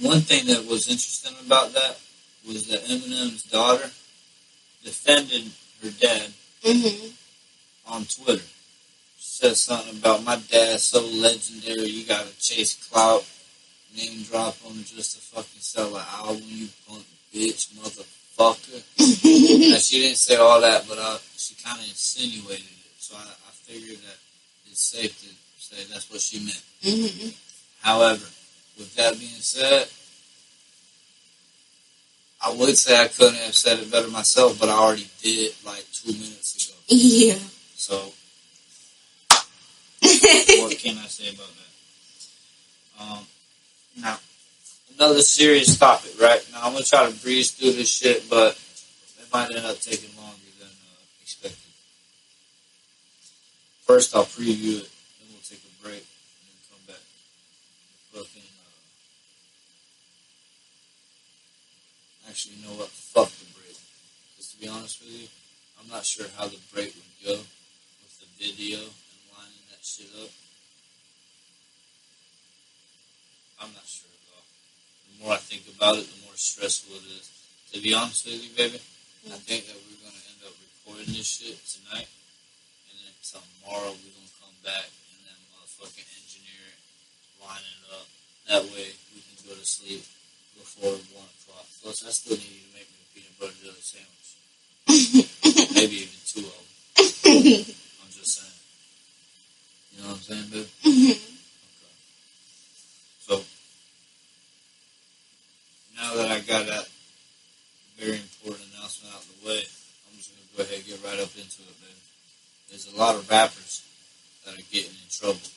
Speaker 1: One thing that was interesting about that was that Eminem's daughter defended her dad on Twitter. She said something about, my dad's so legendary, you gotta chase clout, name drop him just to fucking sell an album, you punk bitch, motherfucker. Now, she didn't say all that, but she kind of insinuated it, so I figured that it's safe to say that's what she meant. However, with that being said, I would say I couldn't have said it better myself, but I already did like 2 minutes ago.
Speaker 2: Yeah.
Speaker 1: So, what can I say about that? Now, another serious topic, right? Now, I'm going to try to breeze through this shit, but it might end up taking longer than expected. First, I'll preview it, then we'll take a break, and then come back. Fucking, actually, you know what? Fuck the break. Because to be honest with you, I'm not sure how the break would go with the video and lining that shit up. I'm not sure at all. The more I think about it, the more stressful it is. To be honest with you, baby, I think that we're going to end up recording this shit tonight, and then tomorrow we're going to come back and then motherfucking engineer it, line it up. That way we can go to sleep before 1 o'clock. Plus, I still need you to make me a peanut butter jelly sandwich. Maybe even 2 of them. I'm just saying. You know what I'm saying, babe? Okay. So, now that I got that very important announcement out of the way, I'm just going to go ahead and get right up into it, baby. There's a lot of rappers that are getting in trouble,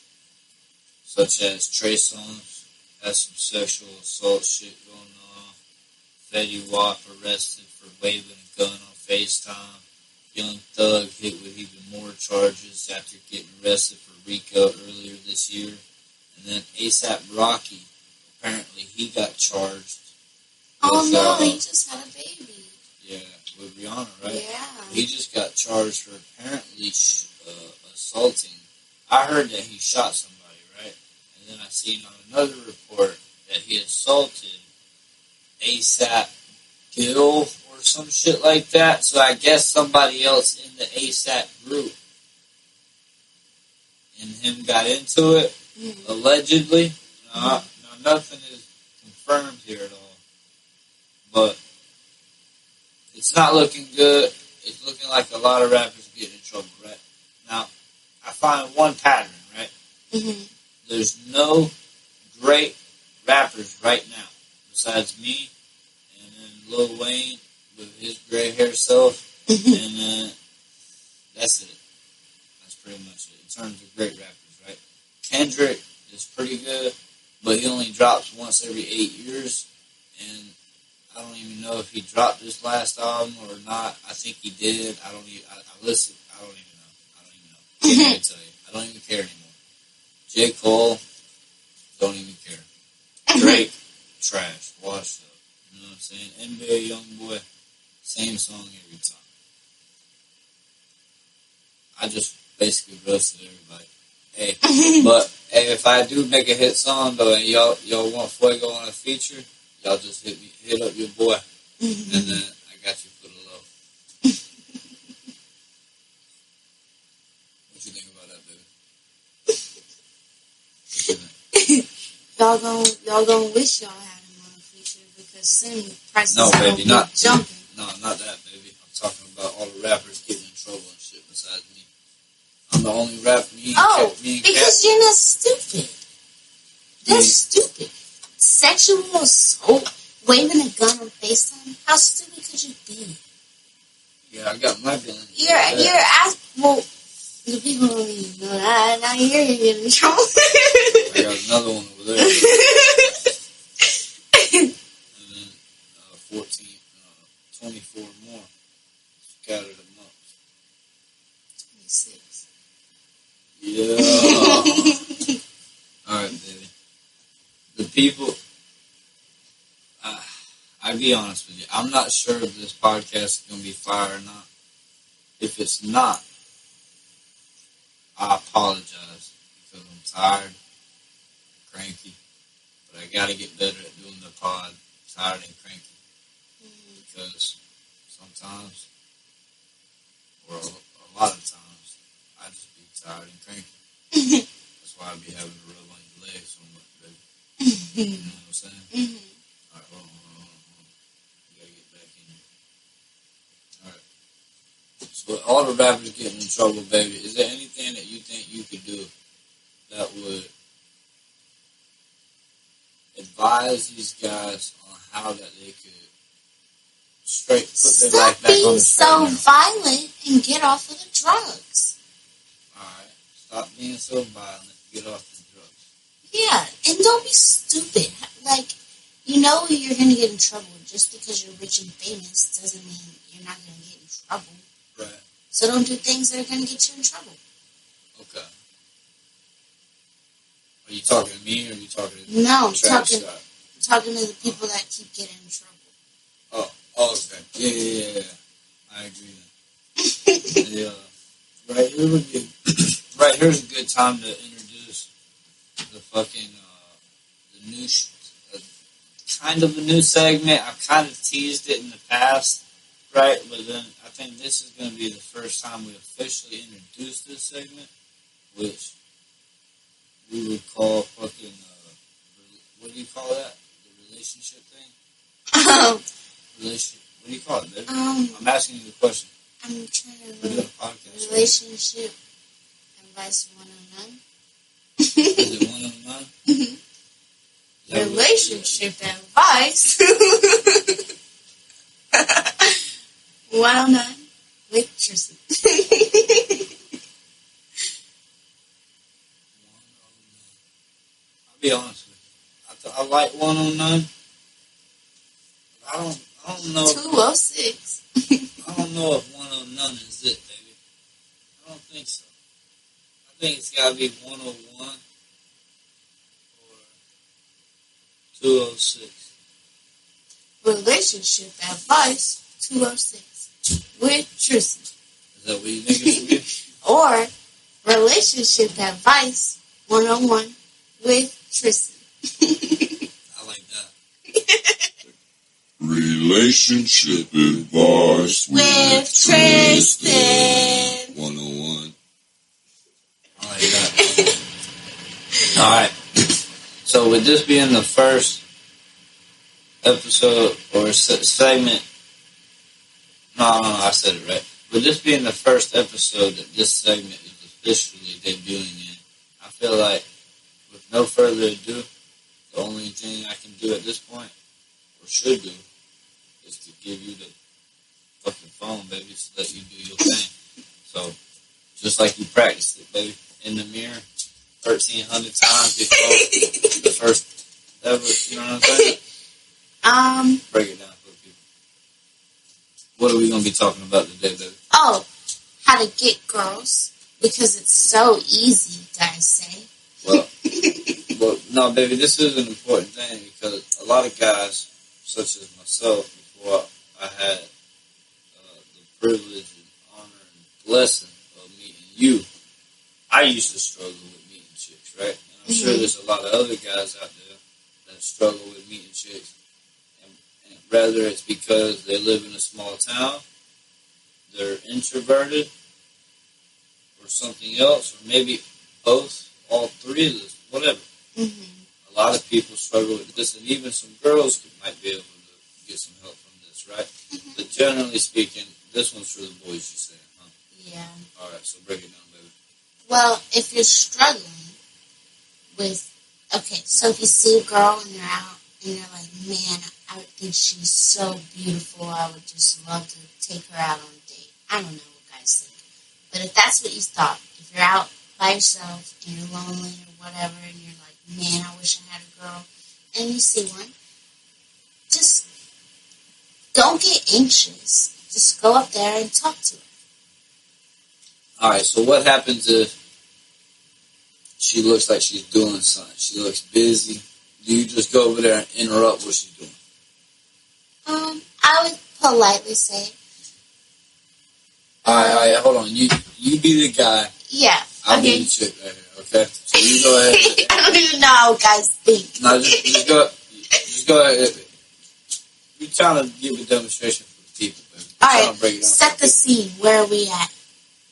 Speaker 1: such as Trey Songz has some sexual assault shit going on. Fetty Wap arrested for waving a gun on FaceTime. Young Thug hit with even more charges after getting arrested for RICO earlier this year. And then ASAP Rocky, apparently he got charged.
Speaker 2: Oh no, he just had a baby.
Speaker 1: Yeah, with Rihanna, right?
Speaker 2: Yeah.
Speaker 1: He just got charged for apparently assaulting. I heard that he shot somebody, right? And then I seen on another report that he assaulted ASAP Gil or some shit like that. So I guess somebody else in the ASAP group and him got into it, allegedly. Now, nothing is confirmed here at all. But it's not looking good. It's looking like a lot of rappers getting in trouble, right? Now, I find one pattern, right?
Speaker 2: Mm-hmm.
Speaker 1: There's no great rappers right now besides me and then Lil Wayne with his gray hair self. And then that's it. That's pretty much it in terms of great rappers, right? Kendrick is pretty good, but he only drops once every 8 years. And I don't even know if he dropped his last album or not. I think he did. I listened. I don't even know. Can't even tell you. I don't even care anymore. J. Cole, don't even care. Drake, trash, washed up. You know what I'm saying? NBA Youngboy, same song every time. I just basically roasted everybody. Hey, but hey, if I do make a hit song though, and y'all want Fuego on a feature, y'all just hit up your boy, and then I got you for the low. What you think about that, baby? What you think?
Speaker 2: Y'all gonna wish y'all had him on a feature because soon prices
Speaker 1: No, baby, not
Speaker 2: jumping.
Speaker 1: No, not that, baby. I'm talking about all the rappers getting in trouble and shit besides me. I'm the only rapper.
Speaker 2: Because you're not stupid. That's stupid. Sexual assault, waving a gun on FaceTime. How stupid could you be?
Speaker 1: Yeah, I got my gun.
Speaker 2: Well, the people don't even know that. Now you're getting in trouble.
Speaker 1: I got another one over there. And then 24 more scattered amongst.
Speaker 2: 26.
Speaker 1: Yeah. Alright, baby. The people, I'll be honest with you. I'm not sure if this podcast is going to be fire or not. If it's not, I apologize because I'm tired, cranky, but I got to get better at doing the pod tired and cranky because sometimes, or a lot of times, I just be tired and cranky. That's why I be having to rub on your legs so much, baby. You know what I'm saying? Alright, hold on. You gotta get back in here. Alright. So all the rappers getting in trouble, baby, is there anything that you think you could do that would advise these guys on how that they could straight put their life back on the straight and narrow?
Speaker 2: Stop being so violent and get off of the drugs.
Speaker 1: Alright. Stop being so violent. Get off the drugs.
Speaker 2: Yeah, and don't be stupid. Like, you know you're going to get in trouble. Just because you're rich and famous doesn't mean you're not going to get in trouble.
Speaker 1: Right.
Speaker 2: So don't do things that are going to get you in trouble.
Speaker 1: Okay. Are you talking to me or are you talking to
Speaker 2: No, I'm
Speaker 1: Travis
Speaker 2: talking
Speaker 1: Scott?
Speaker 2: to the people that keep getting in trouble.
Speaker 1: Oh, okay. Yeah. I agree then. Yeah. Right here would be right here's a good time to introduce the fucking the kind of a new segment. I've kind of teased it in the past, right? But then I think this is going to be the first time we officially introduce this segment, which we would call fucking, what do you call that? The relationship thing? What do you call it, baby? I'm asking you the question.
Speaker 2: I'm trying to
Speaker 1: We're doing a podcast.
Speaker 2: Relationship advice 109.
Speaker 1: Is it 109?
Speaker 2: Relationship advice 109 with Tristan.
Speaker 1: I'll be honest with you. I like 109. I don't know.
Speaker 2: 206.
Speaker 1: I don't know if 109 is it, baby. I don't think so. I think it's got to be 101 or 206.
Speaker 2: Relationship advice 206 with Tristan.
Speaker 1: Is that what you think it's
Speaker 2: Or relationship advice 101 with Tristan.
Speaker 1: I like that.
Speaker 3: Relationship advice
Speaker 2: with Tristan
Speaker 3: 101.
Speaker 1: I like that. Alright. So with this being the first episode or segment, no, I said it right. With this being the first episode that this segment is officially debuting in, I feel like with no further ado, the only thing I can do at this point, or should do, is to give you the fucking phone, baby, so let you do your thing. So, just like you practiced it, baby, in the mirror, 1,300 times before the first ever, you know what I'm saying? Break it down for the people. What are we going to be talking about today, baby?
Speaker 2: Oh, how to get girls, because it's so easy, guys say.
Speaker 1: Well, no, baby, this is an important thing because a lot of guys, such as myself, before I had the privilege and honor and blessing of meeting you, I used to struggle with meeting chicks, right? And I'm sure there's a lot of other guys out there that struggle with meeting chicks. And whether it's because they live in a small town, they're introverted, or something else, or maybe both, all three of this, whatever. A lot of people struggle with this, and even some girls might be able to get some help from this, right? But generally speaking, this one's for the boys, you saying, huh?
Speaker 2: Yeah.
Speaker 1: All right, so break it down, baby.
Speaker 2: Well, if you're struggling with, okay, so if you see a girl and you're out and you're like, man, I would think she's so beautiful, I would just love to take her out on a date. I don't know what guys think. But if that's what you thought, if you're out by yourself and you're lonely or whatever, and you're like, man, I wish I had a girl, and you see one, just don't get anxious. Just go up there and talk to her.
Speaker 1: All right, so what happens if she looks like she's doing something? She looks busy. Do you just go over there and interrupt what she's doing?
Speaker 2: I would politely say,
Speaker 1: All right, hold on. You be the guy.
Speaker 2: yeah.
Speaker 1: I'll be the chick right here, okay? So you go ahead.
Speaker 2: I don't even know how guys think.
Speaker 1: No, just go ahead. You're trying to give a demonstration for the people, baby.
Speaker 2: All right, set the scene. Where are we at?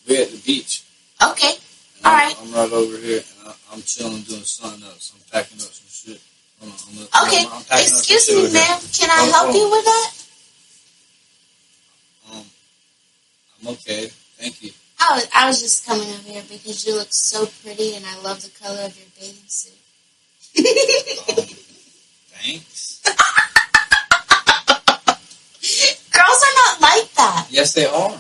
Speaker 1: We're at the beach.
Speaker 2: Okay.
Speaker 1: And
Speaker 2: All right.
Speaker 1: I'm right over here, and I'm chilling doing something else. I'm packing up some shit. Hold on.
Speaker 2: Okay.
Speaker 1: I'm packing
Speaker 2: Excuse
Speaker 1: up some
Speaker 2: me,
Speaker 1: shit
Speaker 2: ma'am. Can I help you with that?
Speaker 1: I'm okay. Thank you.
Speaker 2: I was just coming over here because you look so pretty, and I love the color of your bathing suit.
Speaker 1: Thanks.
Speaker 2: Girls are not like that.
Speaker 1: Yes, they are.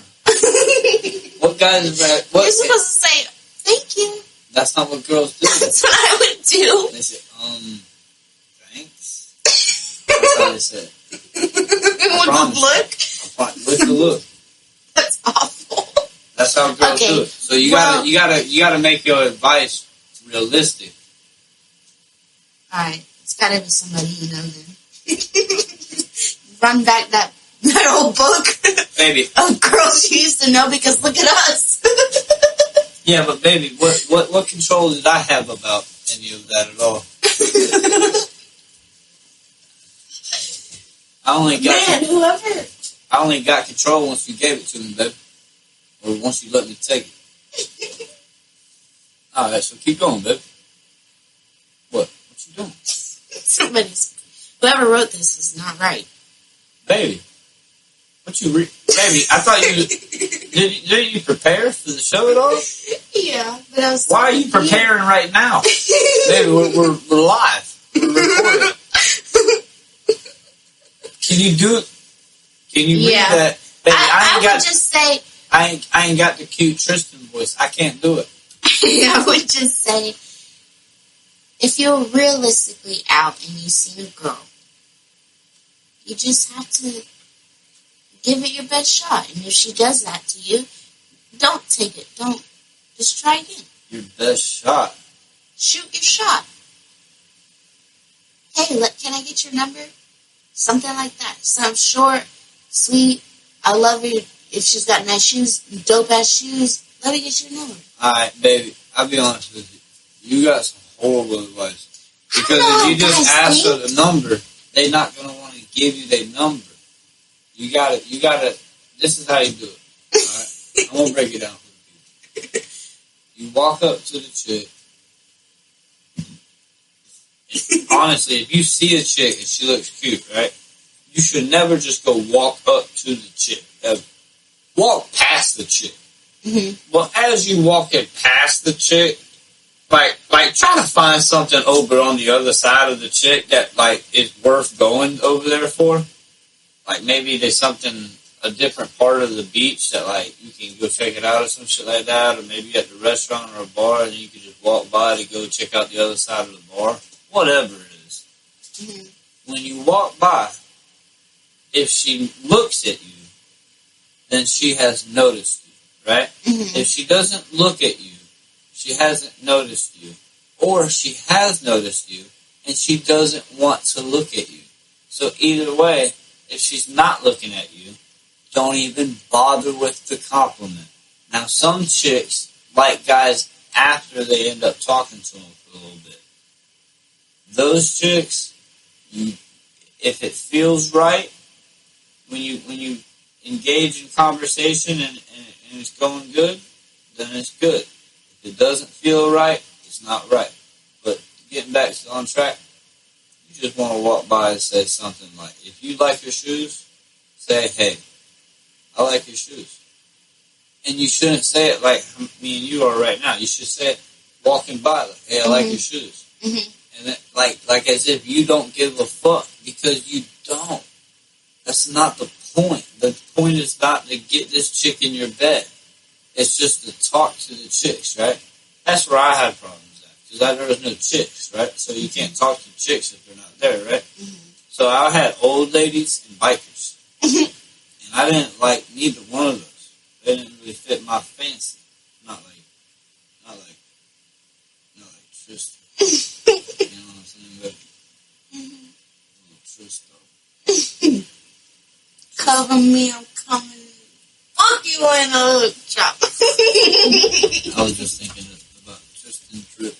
Speaker 1: What guys is that? What?
Speaker 2: You're supposed to say, thank you.
Speaker 1: That's not what girls do.
Speaker 2: That's what I would do.
Speaker 1: They say, thanks. That's how they say it.
Speaker 2: With the look?
Speaker 1: With the look.
Speaker 2: That's awful.
Speaker 1: That's how girls do it. So you gotta make your advice realistic.
Speaker 2: Alright. It's gotta be somebody you know then. Run back that old book.
Speaker 1: Baby.
Speaker 2: Of girls you used to know because look at us.
Speaker 1: Yeah, but baby, what control did I have about any of that at all? I only got control once you gave it to me, babe. Or once you let me take it. Alright, so keep going, babe. What you doing?
Speaker 2: Whoever wrote this is not right.
Speaker 1: Baby. Baby, I thought you... Did you prepare for the show at all?
Speaker 2: Yeah, but I was...
Speaker 1: Why are you preparing right now? Baby, we're live. We're recording. Can you read that? Baby,
Speaker 2: I would just say...
Speaker 1: I ain't got the cute Tristan voice. I can't do it.
Speaker 2: I would just say, if you're realistically out and you see a girl, you just have to give it your best shot. And if she does that to you, don't take it. Don't. Just try again.
Speaker 1: Your best shot?
Speaker 2: Shoot your shot. Hey, can I get your number? Something like that. Some short, sweet, I love her. If she's got nice shoes, dope-ass shoes, let me get your number.
Speaker 1: Alright, baby, I'll be honest with you. You got some horrible advice. Because if you just ask for the number, they're not going to want to give you their number. You gotta, this is how you do it. Alright? I'm going to break it down for the people. You walk up to the chick. Honestly, if you see a chick and she looks cute, right? You should never just go walk up to the chick. Ever. Walk past the chick.
Speaker 2: Mm-hmm.
Speaker 1: Well, as you walking past the chick, like try to find something over on the other side of the chick that like is worth going over there for. Like maybe there's a different part of the beach that like you can go check it out or some shit like that, or maybe at the restaurant or a bar and you can just walk by to go check out the other side of the bar. Whatever it is.
Speaker 2: Mm-hmm.
Speaker 1: When you walk by, if she looks at you, then she has noticed you, right?
Speaker 2: Mm-hmm.
Speaker 1: If she doesn't look at you, she hasn't noticed you. Or she has noticed you, and she doesn't want to look at you. So either way, if she's not looking at you, don't even bother with the compliment. Now, some chicks like guys after they end up talking to them for a little bit. Those chicks, if it feels right, when you engage in conversation and it's going good, then it's good. If it doesn't feel right, it's not right. But getting back on track, you just want to walk by and say something like, if you like your shoes, say, hey, I like your shoes. And you shouldn't say it like me and you are right now. You should say it walking by, like, hey, I like your shoes.
Speaker 2: Mm-hmm.
Speaker 1: And then, like as if you don't give a fuck, because you don't. That's not the point. The point is not to get this chick in your bed. It's just to talk to the chicks, right? That's where I had problems at. Because there was no chicks, right? So you can't talk to chicks if they're not there, right?
Speaker 2: Mm-hmm.
Speaker 1: So I had old ladies and bikers.
Speaker 2: Mm-hmm.
Speaker 1: And I didn't like neither one of those. They didn't really fit my fancy. Not like Tristan. You know what I'm saying? But Tristan.
Speaker 2: Cover me, I'm coming. Fuck you in a hook chop.
Speaker 1: I was just thinking about Tristan Drip.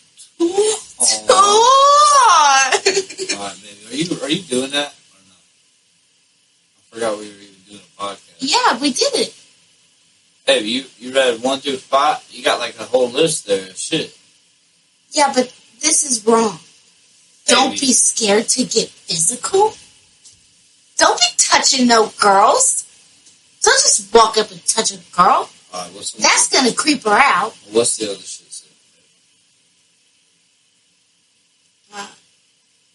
Speaker 1: Alright, baby. Are you doing that or not? I forgot we were even doing a podcast.
Speaker 2: Yeah, we did it.
Speaker 1: Baby, you read 1 through 5? You got like a whole list there of shit.
Speaker 2: Yeah, but this is wrong. Don't be scared to get physical. Don't be touching no girls. Don't just walk up and touch a girl.
Speaker 1: Alright,
Speaker 2: That's going to creep her out.
Speaker 1: What's the other shit?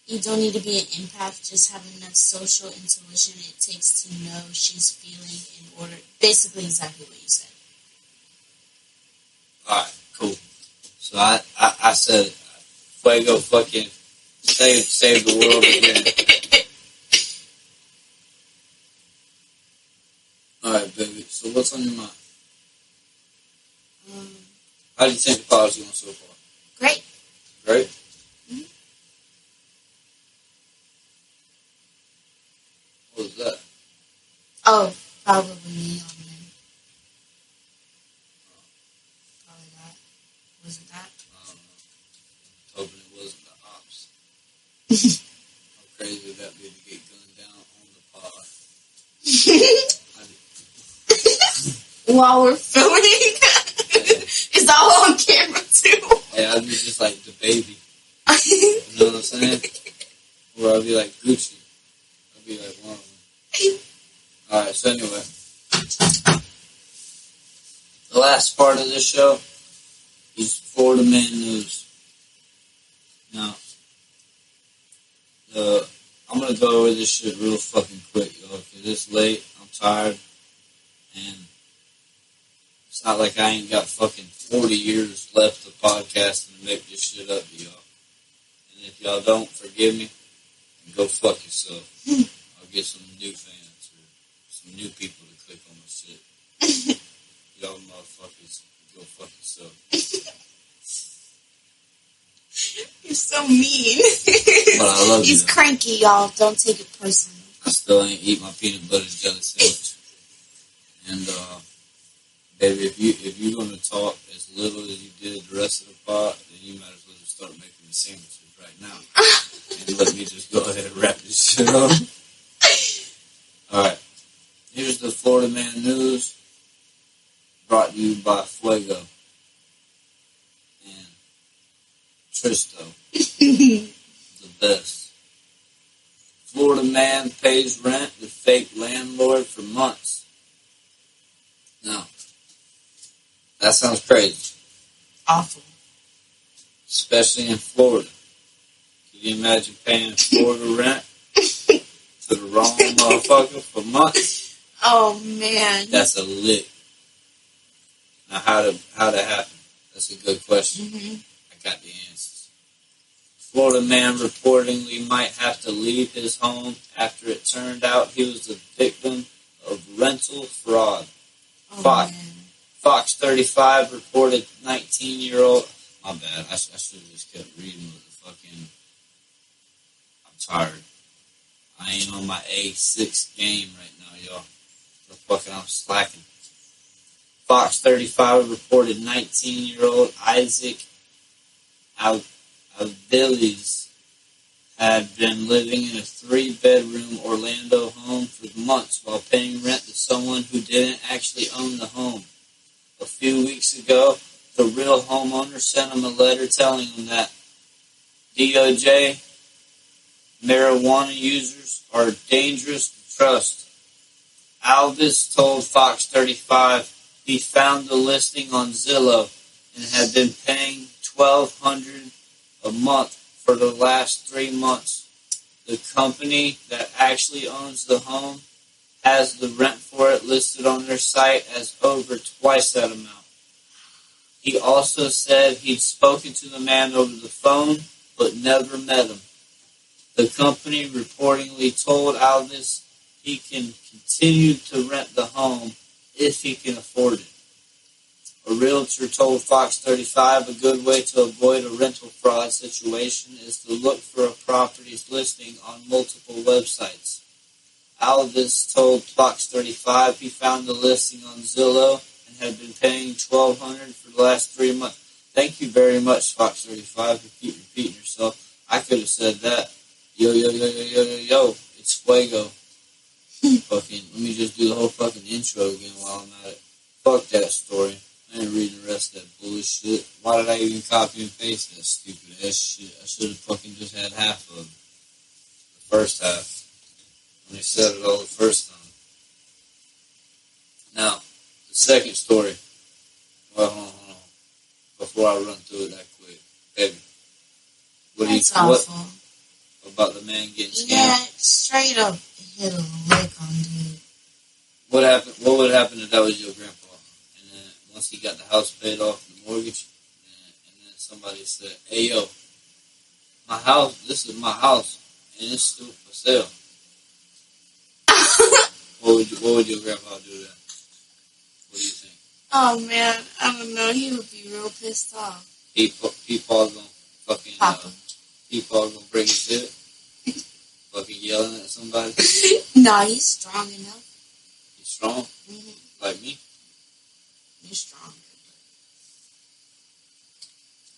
Speaker 2: You don't need to be an empath. Just have enough social intuition it takes to know she's feeling in order. Basically exactly what you said.
Speaker 1: Alright, cool. So I said, Fuego fucking save the world again. Alright, baby. So what's on your mind? How do you think the pod's going so far?
Speaker 2: Great.
Speaker 1: Great?
Speaker 2: Mm-hmm.
Speaker 1: What was that?
Speaker 2: Oh, probably me on there. Probably that. Was it that?
Speaker 1: I don't know. Hoping it wasn't the ops. How crazy would that be to get gunned down on the pod?
Speaker 2: While we're filming? Is that all on camera too?
Speaker 1: Yeah, I'd be just like the baby. You know what I'm saying? Or I'd be like Gucci. I'd be like one of them. Alright, so anyway. The last part of this show is Florida Man News. Now, I'm going to go over this shit real fucking quick, y'all, because it's late, I'm tired, and it's not like I ain't got fucking 40 years left of podcasting to make this shit up to y'all. And if y'all don't forgive me, then go fuck yourself. I'll get some new fans or some new people to click on my shit. Y'all motherfuckers, go fuck yourself.
Speaker 2: You're so mean.
Speaker 1: But I love you.
Speaker 2: He's cranky, y'all. Don't take it personally.
Speaker 1: I still ain't eat my peanut butter jelly sandwich. And, baby, if you're going to talk as little as you did the rest of the pod, then you might as well just start making the sandwiches right now. And let me just go ahead and wrap this shit up. Alright. Here's the Florida Man News, brought to you by Fuego and Tristo. The best. Florida man pays rent with fake landlord for months. Now, that sounds crazy.
Speaker 2: Awful.
Speaker 1: Especially in Florida. Can you imagine paying Florida rent to the wrong motherfucker for months?
Speaker 2: Oh, man.
Speaker 1: That's a lick. Now, how'd that happen? That's a good question.
Speaker 2: Mm-hmm.
Speaker 1: I got the answers. Florida man reportedly might have to leave his home after it turned out he was the victim of rental fraud.
Speaker 2: Oh,
Speaker 1: Fox 35 reported 19-year-old... My bad. I should have just kept reading with the fucking... I'm tired. I ain't on my A6 game right now, y'all. I'm slacking. Fox 35 reported 19-year-old Isaac Aviles had been living in a 3-bedroom Orlando home for months while paying rent to someone who didn't actually own the home. A few weeks ago, the real homeowner sent him a letter telling him that DOJ marijuana users are dangerous to trust. Alvis told Fox 35 he found the listing on Zillow and had been paying $1,200 a month for the last 3 months. The company that actually owns the home has the rent for it listed on their site as over twice that amount. He also said he'd spoken to the man over the phone, but never met him. The company reportedly told Alvis he can continue to rent the home if he can afford it. A realtor told Fox 35 a good way to avoid a rental fraud situation is to look for a property's listing on multiple websites. Alvis told Fox 35 he found the listing on Zillow and had been paying $1,200 for the last 3 months. Thank you very much, Fox 35, for keep repeating yourself. I could have said that. Yo, it's Fuego. Fucking, let me just do the whole fucking intro again while I'm at it. Fuck that story. I ain't reading the rest of that bullshit. Why did I even copy and paste that stupid ass shit? I should have fucking just had half of it. The first half. When they said it all the first time. Now, the second story. Well, hold on. Before I run through it that quick. Baby.
Speaker 2: That's awful.
Speaker 1: What about the man getting scammed?
Speaker 2: Yeah, straight up hit a lick on dude.
Speaker 1: What would happen if that was your grandpa? And then once he got the house paid off, the mortgage, and then somebody said, "Hey yo, my house, this is my house, and it's still for sale." What would your grandpa do then? What do you think?
Speaker 2: Oh man, I don't know. He would be real pissed off.
Speaker 1: Peepaw's gonna fucking
Speaker 2: Papa.
Speaker 1: Peepaw's gonna bring his shit. Fucking yelling at somebody.
Speaker 2: Nah, he's strong enough.
Speaker 1: He's strong,
Speaker 2: Mm-hmm.
Speaker 1: like me.
Speaker 2: He's strong.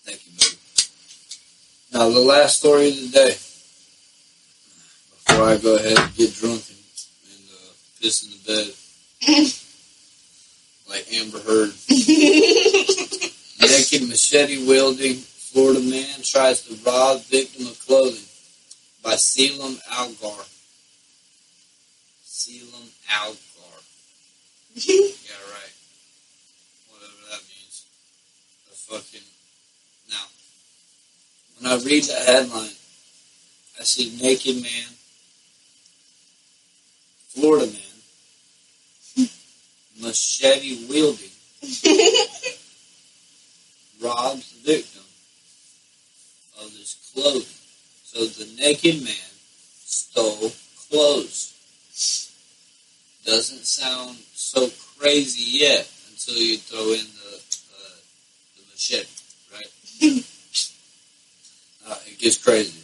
Speaker 1: Thank you, baby. Now the last story of the day. Before I go ahead and get drunk and piss in the bed. Like Amber Heard. Naked machete-wielding Florida man tries to rob victim of clothing by Selim Algar. Selim Algar. Yeah, right. Whatever that means. Now, when I read that headline, I see naked man, Florida man, machete-wielding, robs the victim of his clothing. So the naked man stole clothes. Doesn't sound so crazy yet until you throw in the machete, right? It gets crazy.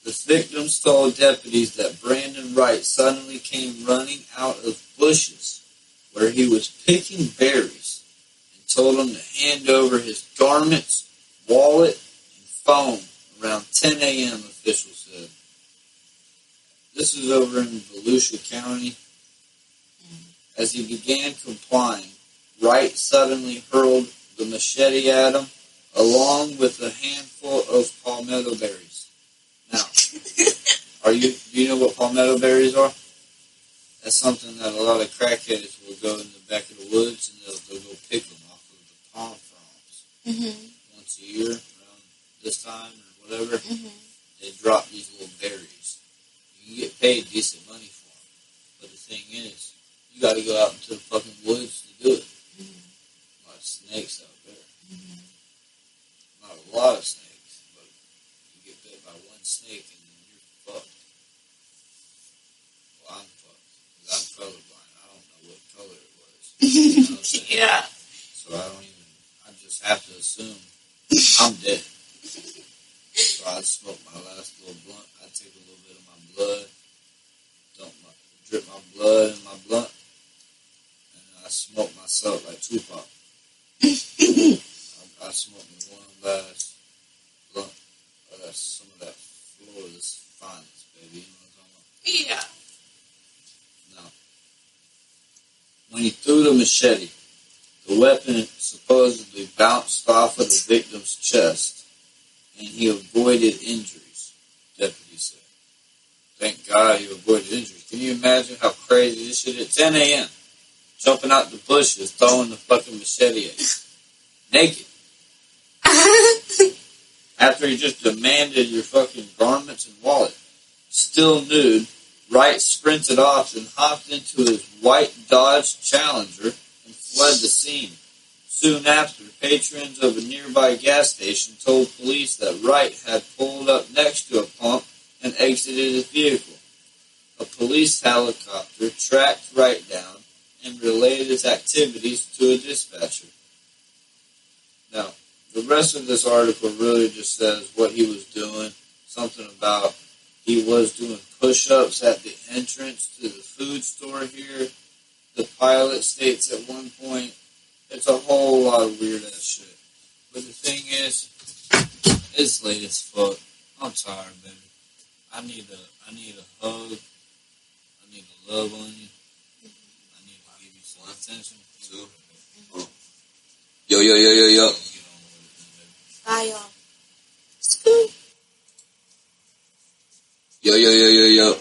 Speaker 1: The victim told deputies that Brandon Wright suddenly came running out of bushes where he was picking berries and told him to hand over his garments, wallet, and phone around 10 a.m., officials said. This is over in Volusia County. As he began complying, Wright suddenly hurled the machete at him, along with a handful of palmetto berries. Now, do you know what palmetto berries are? That's something that a lot of crackheads will go in the back of the woods and they'll go pick them off of the palm fronds. Once a year, around this time or whatever, they drop these little berries. You can get paid decent money for them. But the thing is, you got to go out into the fucking woods to do it. A lot of snakes out there. Not a lot of snakes, but you get bit by one snake and then you're fucked. Well, I'm fucked. Because I'm colorblind. I don't know what color it was. You know what I'm saying?
Speaker 2: Yeah.
Speaker 1: So I just have to assume I'm dead. So I smoke my last little blunt. I take a little bit of my blood, drip my blood in my blunt, and I smoke myself like Tupac. I smoked me one last blunt. That's some of that Florida's finest, baby. You know what I'm talking about?
Speaker 2: Yeah.
Speaker 1: Now, when he threw the machete, the weapon supposedly bounced off of the victim's chest, and he avoided injuries, deputies said. Thank God he avoided injuries. Can you imagine how crazy this shit is? 10 a.m. Jumping out the bushes, throwing the fucking machete at you. Naked. After he just demanded your fucking garments and wallet. Still nude, Wright sprinted off and hopped into his white Dodge Challenger and fled the scene. Soon after, patrons of a nearby gas station told police that Wright had pulled up next to a pump and exited his vehicle. A police helicopter tracked Wright down and relayed his activities to a dispatcher. Now, the rest of this article really just says what he was doing. Something about he was doing push-ups at the entrance to the food store here. The pilot states at one point, it's a whole lot of weird-ass shit. But the thing is, it's late as fuck. I'm tired, baby. I need a hug. I need to love on you. I need to give you some attention.
Speaker 3: Yo.
Speaker 2: Bye, y'all. Scoop.
Speaker 3: Yo.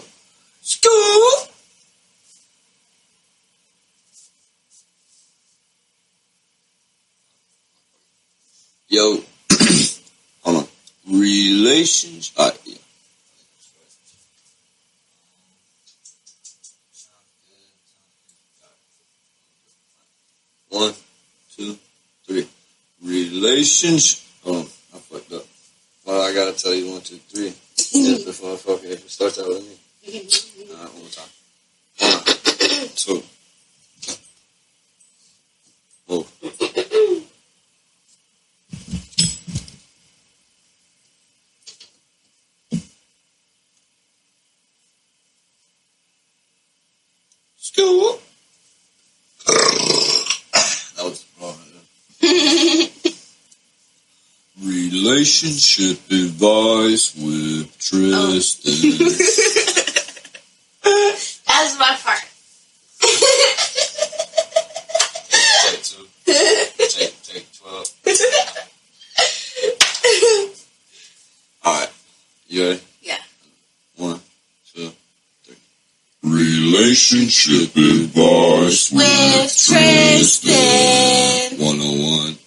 Speaker 1: School!
Speaker 3: Yo. Hold on. Relations. Yeah. 1, 2, 3. Relations. Hold on. I fucked up. Well, I gotta tell you 1, 2, 3. If this motherfucker, if it starts out with me. Alright, one more time. 1, 2. Oh. School. That was wrong. Relationship advice with Tristan.
Speaker 2: That's my part.
Speaker 3: You ready?
Speaker 2: Yeah.
Speaker 3: 1, 2, 3.
Speaker 4: Relationship advice
Speaker 2: With Tristan.
Speaker 3: 101.